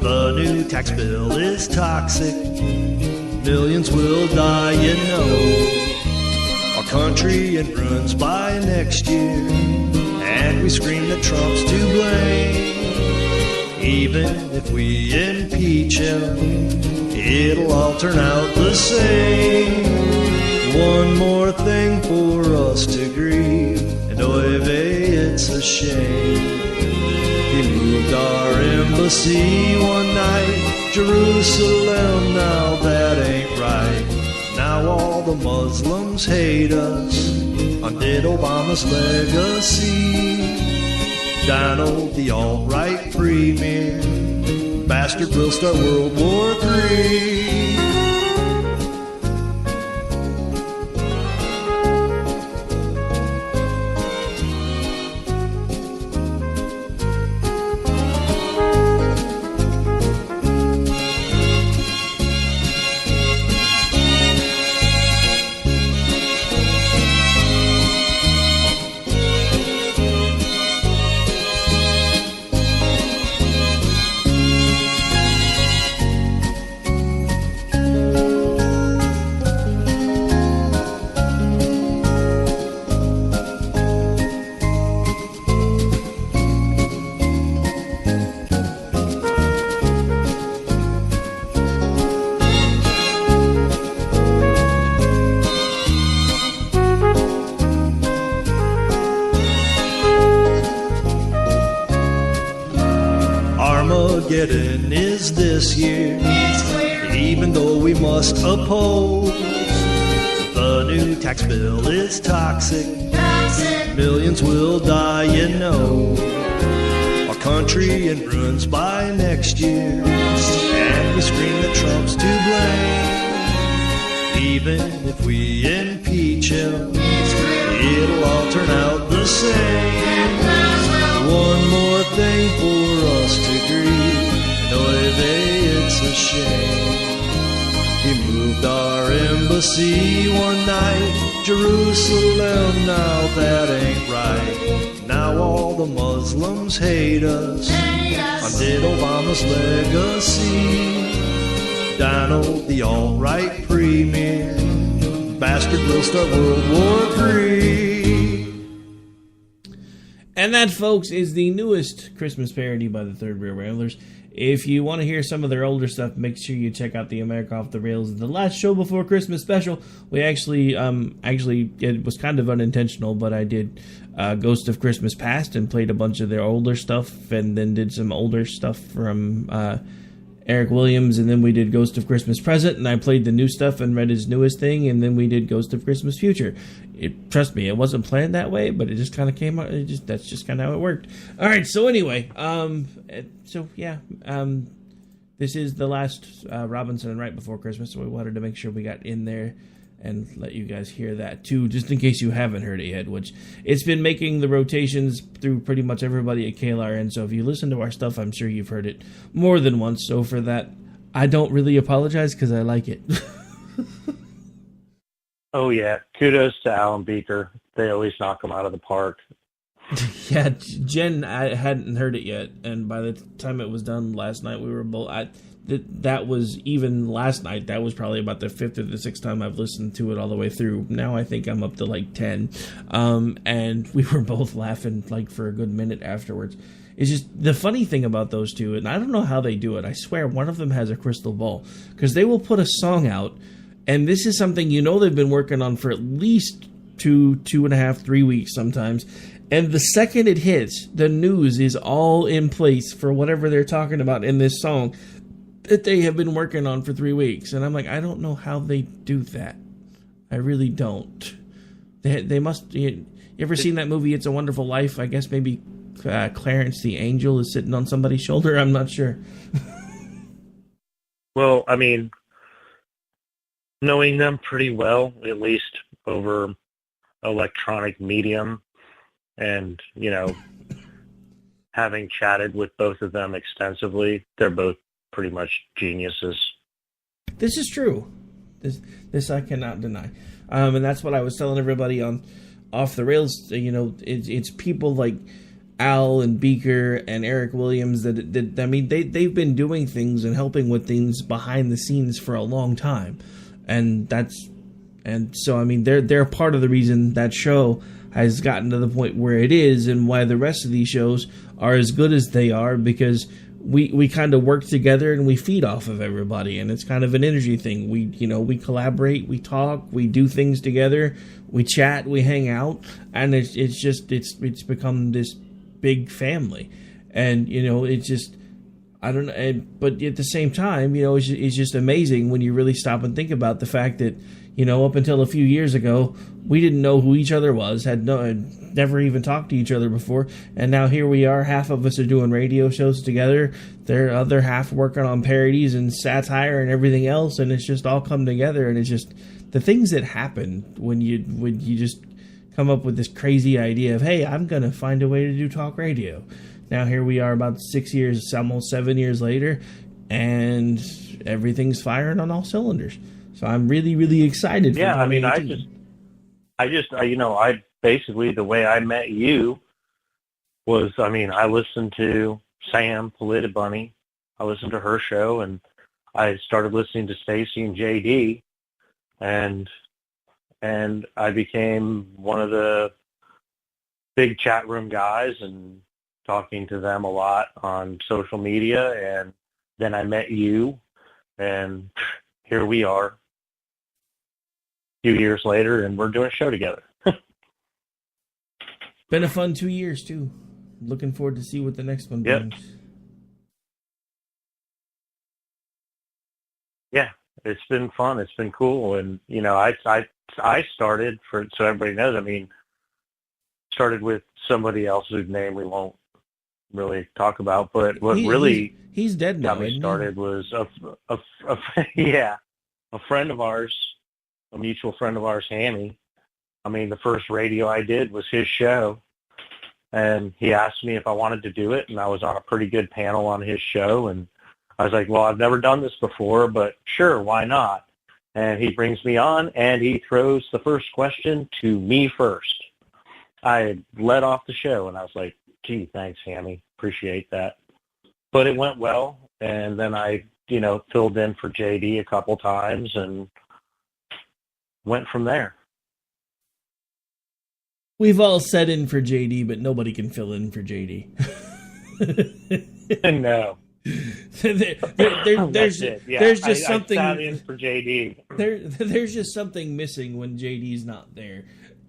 The new tax bill is toxic. Millions will die, you know. Our country in ruins by next year, and we scream that Trump's to blame. Even if we impeach him, it'll all turn out the same. One more thing for us to grieve, and oy vey, it's a shame. He moved our embassy one night, Jerusalem, now that ain't right. Now all the Muslims hate us, undid Obama's legacy. Donald, the alt-right premier, bastard will start World War III. Armageddon is this year, even though we must oppose. The new tax bill is toxic. Millions will die, you know. Our country in ruins by next year, and we scream that Trump's to blame. Even if we impeach him, it'll all turn out the same. One more thing for us to grieve, and oy vey, it's a shame. He moved our embassy one night, Jerusalem, now that ain't right. Now all the Muslims hate us, undid Obama's legacy. Donald, the alt-right premier, bastard will start World War III. And that, folks, is the newest Christmas parody by the Third Rail Ramblers. If you want to hear some of their older stuff, make sure you check out the America Off the Rails, the last show before Christmas special. We actually, it was kind of unintentional, but I did Ghost of Christmas Past and played a bunch of their older stuff, and then did some older stuff from Eric Williams, and then we did Ghost of Christmas Present, and I played the new stuff and read his newest thing, and then we did Ghost of Christmas Future. Trust me, it wasn't planned that way, but it just kind of came out. That's just kind of how it worked. All right, so anyway, this is the last Robinson and Right Before Christmas, so we wanted to make sure we got in there and let you guys hear that too, just in case you haven't heard it yet, which it's been making the rotations through pretty much everybody at KLRN, so if you listen to our stuff, I'm sure you've heard it more than once, so for that, I don't really apologize because I like it. Oh, yeah. Kudos to Alan Beaker. They always knock them out of the park. Yeah, Jen, I hadn't heard it yet, and by the time it was done last night, we were both... That was even last night. That was probably about the 5th or the 6th time I've listened to it all the way through. Now I think I'm up to like 10. And we were both laughing like for a good minute afterwards. It's just the funny thing about those two, and I don't know how they do it. I swear one of them has a crystal ball, because they will put a song out, and this is something they've been working on for at least 2.5, 3 weeks sometimes. And the second it hits, the news is all in place for whatever they're talking about in this song that they have been working on for 3 weeks. And I'm like, I don't know how they do that. I really don't. They must. You ever seen that movie, It's a Wonderful Life? I guess maybe Clarence the Angel is sitting on somebody's shoulder. I'm not sure. Well, I mean, knowing them pretty well, at least over electronic medium, and, having chatted with both of them extensively, they're both pretty much geniuses. This is true. This I cannot deny. And that's what I was telling everybody on Off the Rails. It's people like Al and Beaker and Eric Williams that I mean, they've been doing things and helping with things behind the scenes for a long time. And so I mean, they're part of the reason that show has gotten to the point where it is, and why the rest of these shows are as good as they are, because we kind of work together and we feed off of everybody, and it's kind of an energy thing. We collaborate, we talk, we do things together, we chat, we hang out, and it's become this big family. And it's just, I don't know, but at the same time, it's just amazing when you really stop and think about the fact that, up until a few years ago, we didn't know who each other was, had never even talked to each other before, and now here we are, half of us are doing radio shows together, the other half working on parodies and satire and everything else, and it's just all come together. And it's just the things that happen when you just come up with this crazy idea of, hey, I'm going to find a way to do talk radio. Now here we are about 6 years, almost 7 years later, and everything's firing on all cylinders. So I'm really, really excited. Yeah, I mean, I basically, the way I met you was, I mean, I listened to Sam Polita Bunny. I listened to her show, and I started listening to Stacy and JD, and I became one of the big chat room guys and talking to them a lot on social media. And then I met you, and here we are a few years later, and we're doing a show together. Been a fun 2 years, too. Looking forward to see what the next one brings. Yeah, it's been fun. It's been cool. And, I started, so everybody knows, I mean, started with somebody else whose name we won't really talk about, but what he's dead now, got me started was a friend of ours, a mutual friend of ours, Hammy. I mean, the first radio I did was his show, and he asked me if I wanted to do it, and I was on a pretty good panel on his show, and I was like, well, I've never done this before, but sure, why not? And he brings me on, and he throws the first question to me first. I had led off the show, and I was like, gee, thanks, Hammy. Appreciate that. But it went well, and then I, filled in for JD a couple times and went from there. We've all set in for JD, but nobody can fill in for JD. No. There's just something. I sat in for JD. There's just something missing when JD's not there.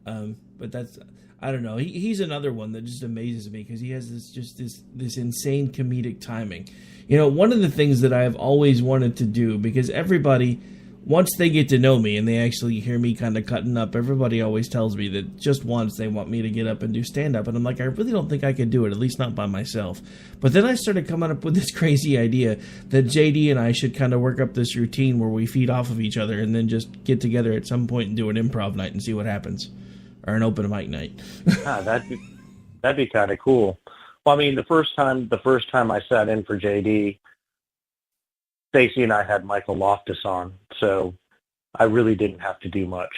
But that's, I don't know. He's another one that just amazes me because he has this insane comedic timing. One of the things that I've always wanted to do, because everybody, once they get to know me and they actually hear me kind of cutting up, everybody always tells me that just once they want me to get up and do stand-up. And I'm like, I really don't think I could do it, at least not by myself. But then I started coming up with this crazy idea that JD and I should kind of work up this routine where we feed off of each other and then just get together at some point and do an improv night and see what happens. Or an open mic night. That'd be kind of cool. Well, I mean, the first time I sat in for JD, Stacey and I had Michael Loftus on, so I really didn't have to do much.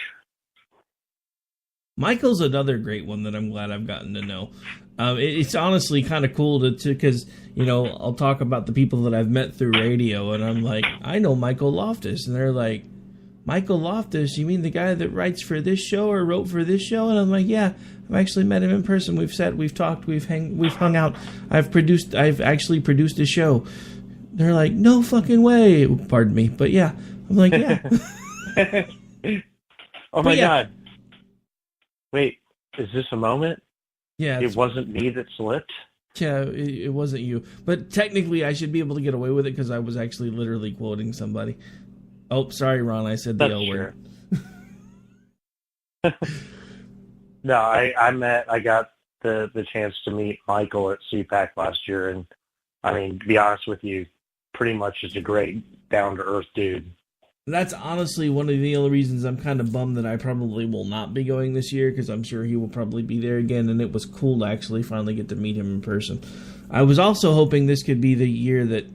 Michael's another great one that I'm glad I've gotten to know. It's honestly kind of cool to because, I'll talk about the people that I've met through radio, and I'm like, I know Michael Loftus, and they're like, Michael Loftus, you mean the guy that writes for this show or wrote for this show? And I'm like, yeah, I've actually met him in person. We've sat, we've talked, we've hung out. I've actually produced a show. They're like, no fucking way. Pardon me. But yeah, I'm like, yeah. Oh my God. Wait, is this a moment? Yeah. It wasn't me that slipped? Yeah, it wasn't you. But technically, I should be able to get away with it because I was actually literally quoting somebody. Oh, sorry, Ron. I said the L word. No, I got the chance to meet Michael at CPAC last year, and I mean, to be honest with you, pretty much is a great down-to-earth dude. That's honestly one of the only reasons I'm kind of bummed that I probably will not be going this year, because I'm sure he will probably be there again, and it was cool to actually finally get to meet him in person. I was also hoping this could be the year that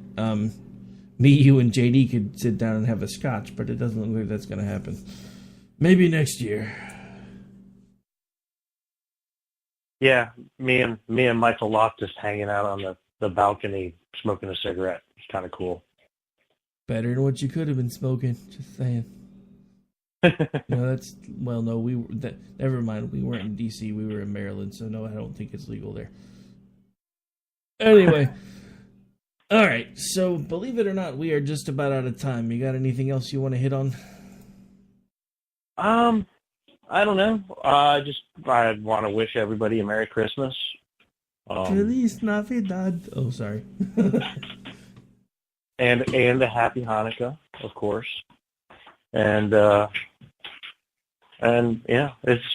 me, you, and JD could sit down and have a scotch, but it doesn't look like that's going to happen. Maybe next year. Yeah, me and Michael Loftus hanging out on the balcony smoking a cigarette. It's kind of cool. Better than what you could have been smoking. Just saying. Never mind. We weren't in D.C. We were in Maryland, so no, I don't think it's legal there. Anyway. All right, so believe it or not, we are just about out of time. You got anything else you want to hit on? I don't know. I want to wish everybody a Merry Christmas. Feliz Navidad. Oh, sorry. and a Happy Hanukkah, of course. And yeah, it's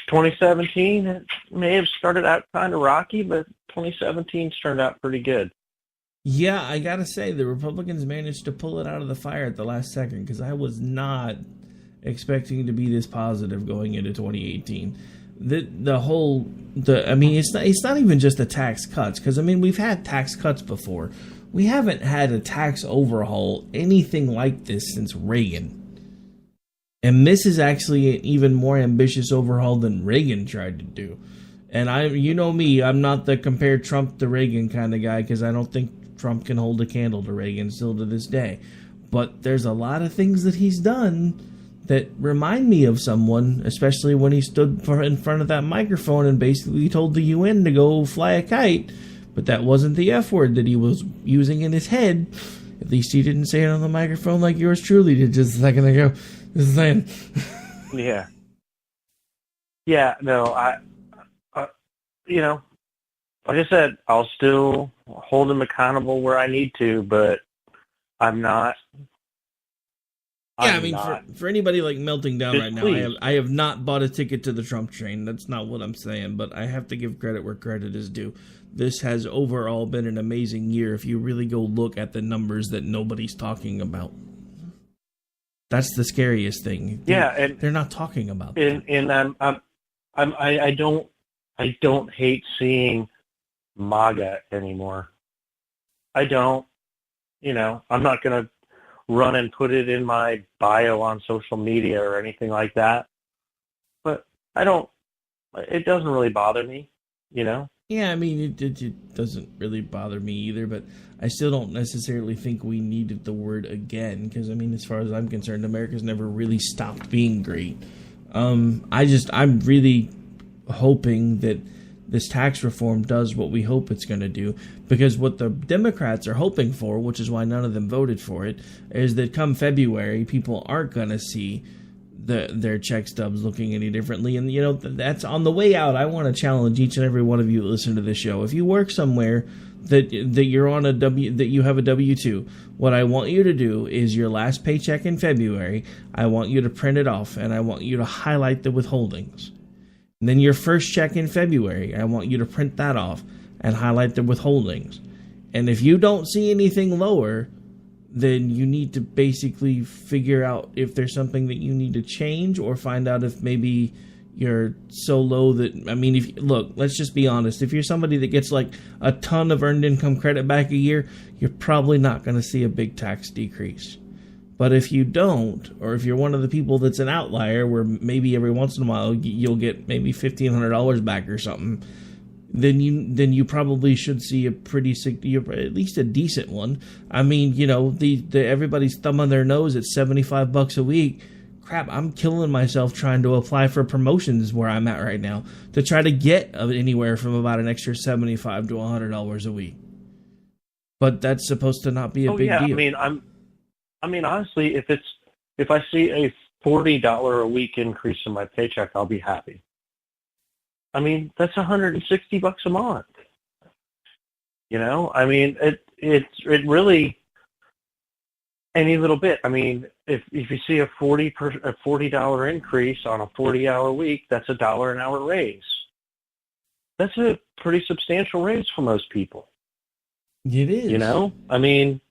2017. It may have started out kind of rocky, but 2017 turned out pretty good. Yeah, I gotta say, the Republicans managed to pull it out of the fire at the last second, because I was not expecting to be this positive going into 2018. It's not even just the tax cuts, because, I mean, we've had tax cuts before. We haven't had a tax overhaul, anything like this, since Reagan. And this is actually an even more ambitious overhaul than Reagan tried to do. And you know me, I'm not the compare Trump to Reagan kind of guy, because I don't think Trump can hold a candle to Reagan still to this day. But there's a lot of things that he's done that remind me of someone, especially when he stood in front of that microphone and basically told the UN to go fly a kite. But that wasn't the F word that he was using in his head. At least he didn't say it on the microphone like yours truly did just a second ago. Just saying. Yeah. Yeah, no, like I said, I'll still hold him accountable where I need to, but I'm not. Yeah, I mean, for anybody like melting down right now, I have not bought a ticket to the Trump train. That's not what I'm saying, but I have to give credit where credit is due. This has overall been an amazing year if you really go look at the numbers that nobody's talking about. That's the scariest thing. Yeah, and they're not talking about that. And I don't hate seeing MAGA anymore. I don't. I'm not going to run and put it in my bio on social media or anything like that. But it doesn't really bother me, Yeah, I mean, it doesn't really bother me either, but I still don't necessarily think we needed the word again, because, I mean, as far as I'm concerned, America's never really stopped being great. I'm really hoping that this tax reform does what we hope it's going to do, because what the Democrats are hoping for, which is why none of them voted for it, is that come February, people aren't going to see their check stubs looking any differently. And, that's on the way out. I want to challenge each and every one of you that listen to this show. If you work somewhere that you're on that you have a W-2, what I want you to do is your last paycheck in February, I want you to print it off, and I want you to highlight the withholdings. And then your first check in February, I want you to print that off and highlight the withholdings. And if you don't see anything lower, then you need to basically figure out if there's something that you need to change, or find out if maybe you're so low that, I mean, let's just be honest. If you're somebody that gets like a ton of earned income credit back a year, you're probably not going to see a big tax decrease. But if you don't, or if you're one of the people that's an outlier where maybe every once in a while you'll get maybe $1,500 back or something, then you probably should see a pretty at least a decent one. I mean, you know, the everybody's thumb on their nose at $75 a week. Crap, I'm killing myself trying to apply for promotions where I'm at right now to try to get anywhere from about an extra $75 to $100 a week. But that's supposed to not be a big deal. I mean, honestly, if I see a $40 a week increase in my paycheck, I'll be happy. I mean, that's $160 a month. You know, I mean, it really, any little bit. I mean, if you see a $40 increase on a 40-hour week, that's $1 an hour raise. That's a pretty substantial raise for most people. It is. You know, I mean,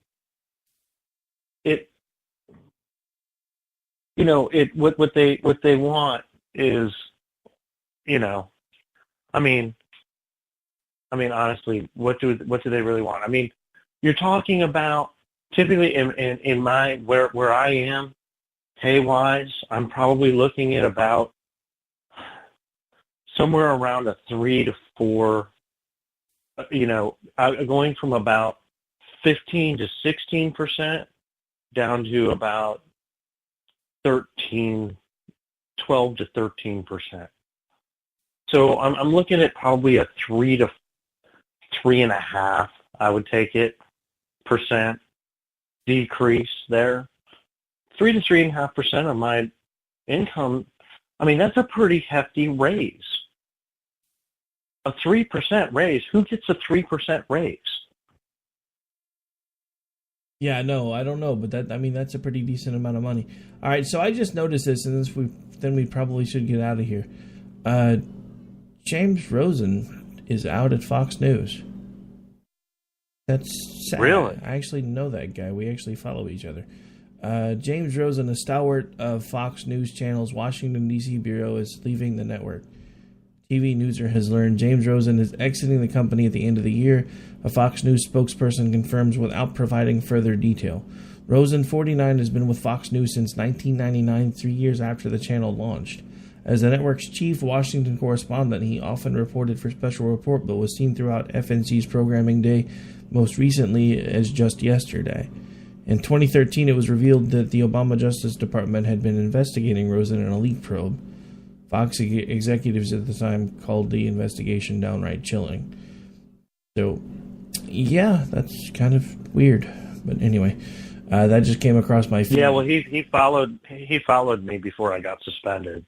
what they want is, you know, I mean, honestly, what do they really want? I mean, you're talking about typically in my where I am, pay wise, I'm probably looking at about somewhere around a 3 to 4. You know, going from about 15 to 16% down to about 12 to 13%. So I'm looking at probably a 3 to 3.5, I would take it, % decrease there. 3 to 3.5% of my income. I mean, that's a pretty hefty raise. A 3% raise. Who gets a 3% raise? Yeah, no, I don't know, but that's a pretty decent amount of money. All right, so I just noticed this, and then we probably should get out of here. James Rosen is out at Fox News. That's sad. Really? I actually know that guy. We actually follow each other. James Rosen, a stalwart of Fox News Channel's Washington, D.C. bureau, is leaving the network. TV Newser has learned James Rosen is exiting the company at the end of the year. A Fox News spokesperson confirms without providing further detail. Rosen, 49, has been with Fox News since 1999, 3 years after the channel launched. As the network's chief Washington correspondent, he often reported for Special Report, but was seen throughout FNC's programming day, most recently as just yesterday. In 2013, it was revealed that the Obama Justice Department had been investigating Rosen in a leak probe. Fox executives at the time called the investigation downright chilling. So, yeah, that's kind of weird. But anyway, that just came across my feed. Yeah, well, he followed me before I got suspended.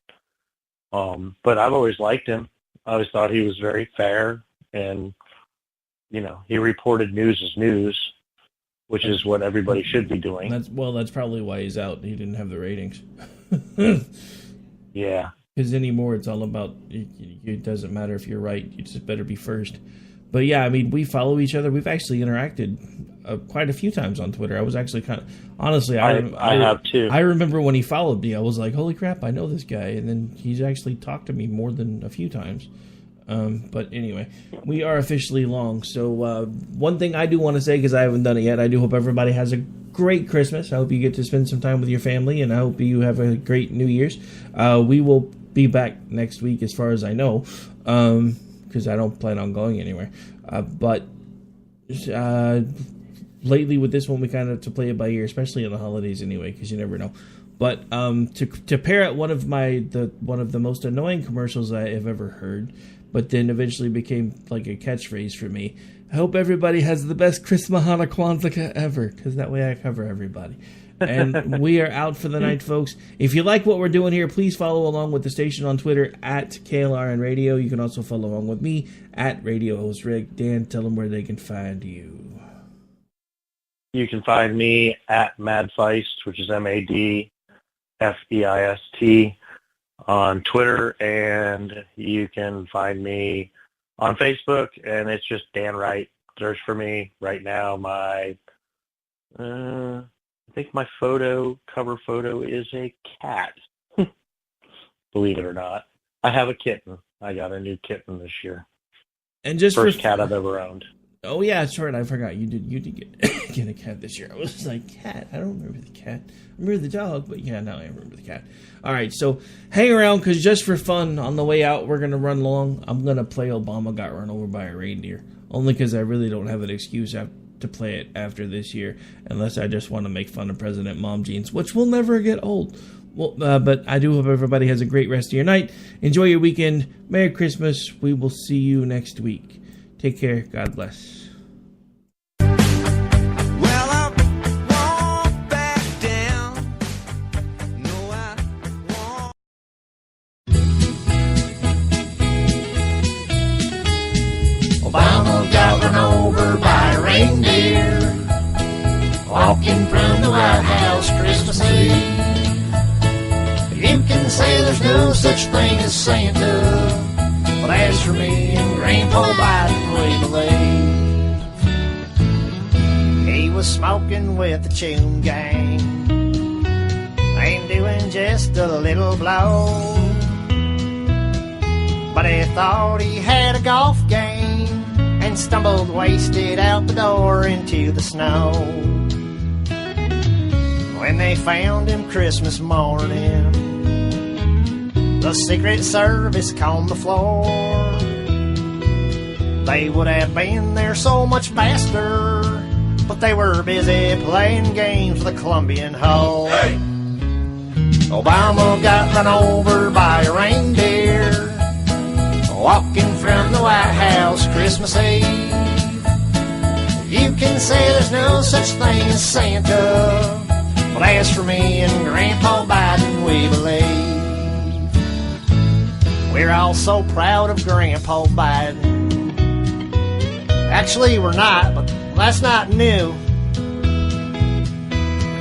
But I've always liked him. I always thought he was very fair, and you know, he reported news as news, which is what everybody should be doing. That's probably why he's out. He didn't have the ratings. Yeah. Because anymore, it's all about, it doesn't matter if you're right, you just better be first. But yeah, I mean, we follow each other. We've actually interacted quite a few times on Twitter. I was actually honestly, I have too. I remember when he followed me, I was like, holy crap, I know this guy. And then he's actually talked to me more than a few times. But anyway, we are officially long. So one thing I do want to say, because I haven't done it yet, I do hope everybody has a great Christmas. I hope you get to spend some time with your family, and I hope you have a great New Year's. We will be back next week as far as I know, because I don't plan on going anywhere. But lately with this one, we kind of have to play it by ear, especially in the holidays anyway, because you never know. But to pair at one of the most annoying commercials I have ever heard, but then eventually became like a catchphrase for me. I hope everybody has the best Christmas Hana Kwanzaa ever, because that way I cover everybody. And we are out for the night, folks. If you like what we're doing here, please follow along with the station on Twitter at KLRN Radio. You can also follow along with me at Radio Host Rick. Dan, tell them where they can find you. You can find me at Madfeist, which is MADFEIST, on Twitter, and you can find me on Facebook, and it's just Dan Wright. Search for me right now. I think my cover photo is a cat. Believe it or not. I have a kitten. I got a new kitten this year. And just first cat I've ever owned. Oh yeah, that's right. I forgot you did get a cat this year. I was like, cat? I don't remember the cat. I remember the dog, but yeah, now I remember the cat. All right, so hang around, because just for fun, on the way out, we're going to run long. I'm going to play Obama Got Run Over by a Reindeer, only because I really don't have an excuse to play it after this year, unless I just want to make fun of President Mom Jeans, which will never get old. Well, but I do hope everybody has a great rest of your night. Enjoy your weekend. Merry Christmas. We will see you next week. Take care. God bless. Obama got run over by a reindeer walking from the White House Christmas Eve. You can say there's no such thing as Santa, but as for me and Grandpa Biden, we believe. He was smoking with the Tune Gang, ain't doing just a little blow, but he thought he had a golf game and stumbled wasted out the door into the snow. When they found him Christmas morning, the Secret Service combed the floor. They would have been there so much faster, but they were busy playing games with the Columbian hoe. Hey! Obama got run over by a reindeer walking from the White House Christmas Eve. You can say there's no such thing as Santa, but as for me and Grandpa Biden, we believe. We're all so proud of Grandpa Biden. Actually, we're not, but that's not new.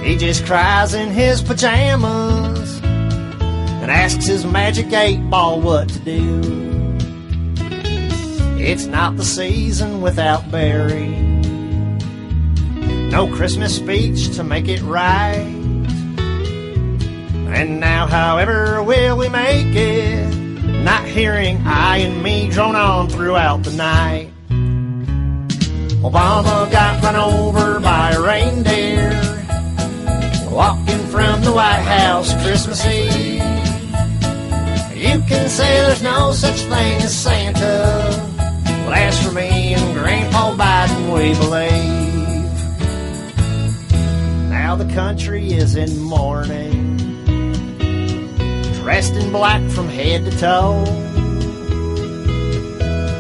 He just cries in his pajamas and asks his magic 8-ball what to do. It's not the season without Barry, no Christmas speech to make it right. And now, however will we make it, not hearing I and me drone on throughout the night. Obama got run over by a reindeer walking from the White House Christmas Eve. You can say there's no such thing as Santa, but as for me and Grandpa Biden, we believe. Now the country is in mourning, dressed in black from head to toe,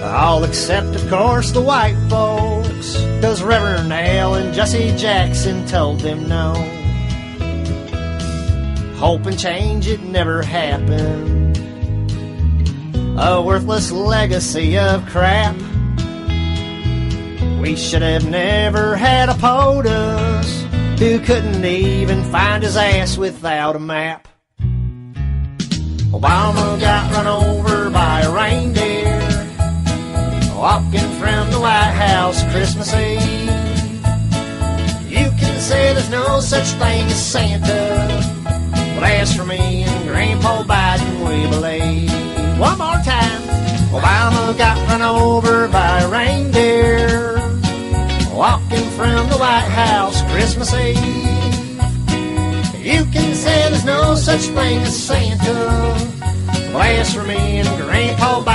all except, of course, the white folks, 'cause Reverend Al and Jesse Jackson told them no. Hope and change, it never happened, a worthless legacy of crap. We should have never had a POTUS who couldn't even find his ass without a map. Obama got run over by a reindeer walking from the White House Christmas Eve. You can say there's no such thing as Santa, but as for me and Grandpa Biden, we believe. One more time. Obama got run over by a reindeer walking from the White House Christmas Eve. You can say there's no such thing as Santa, but as for me and Grandpa Biden,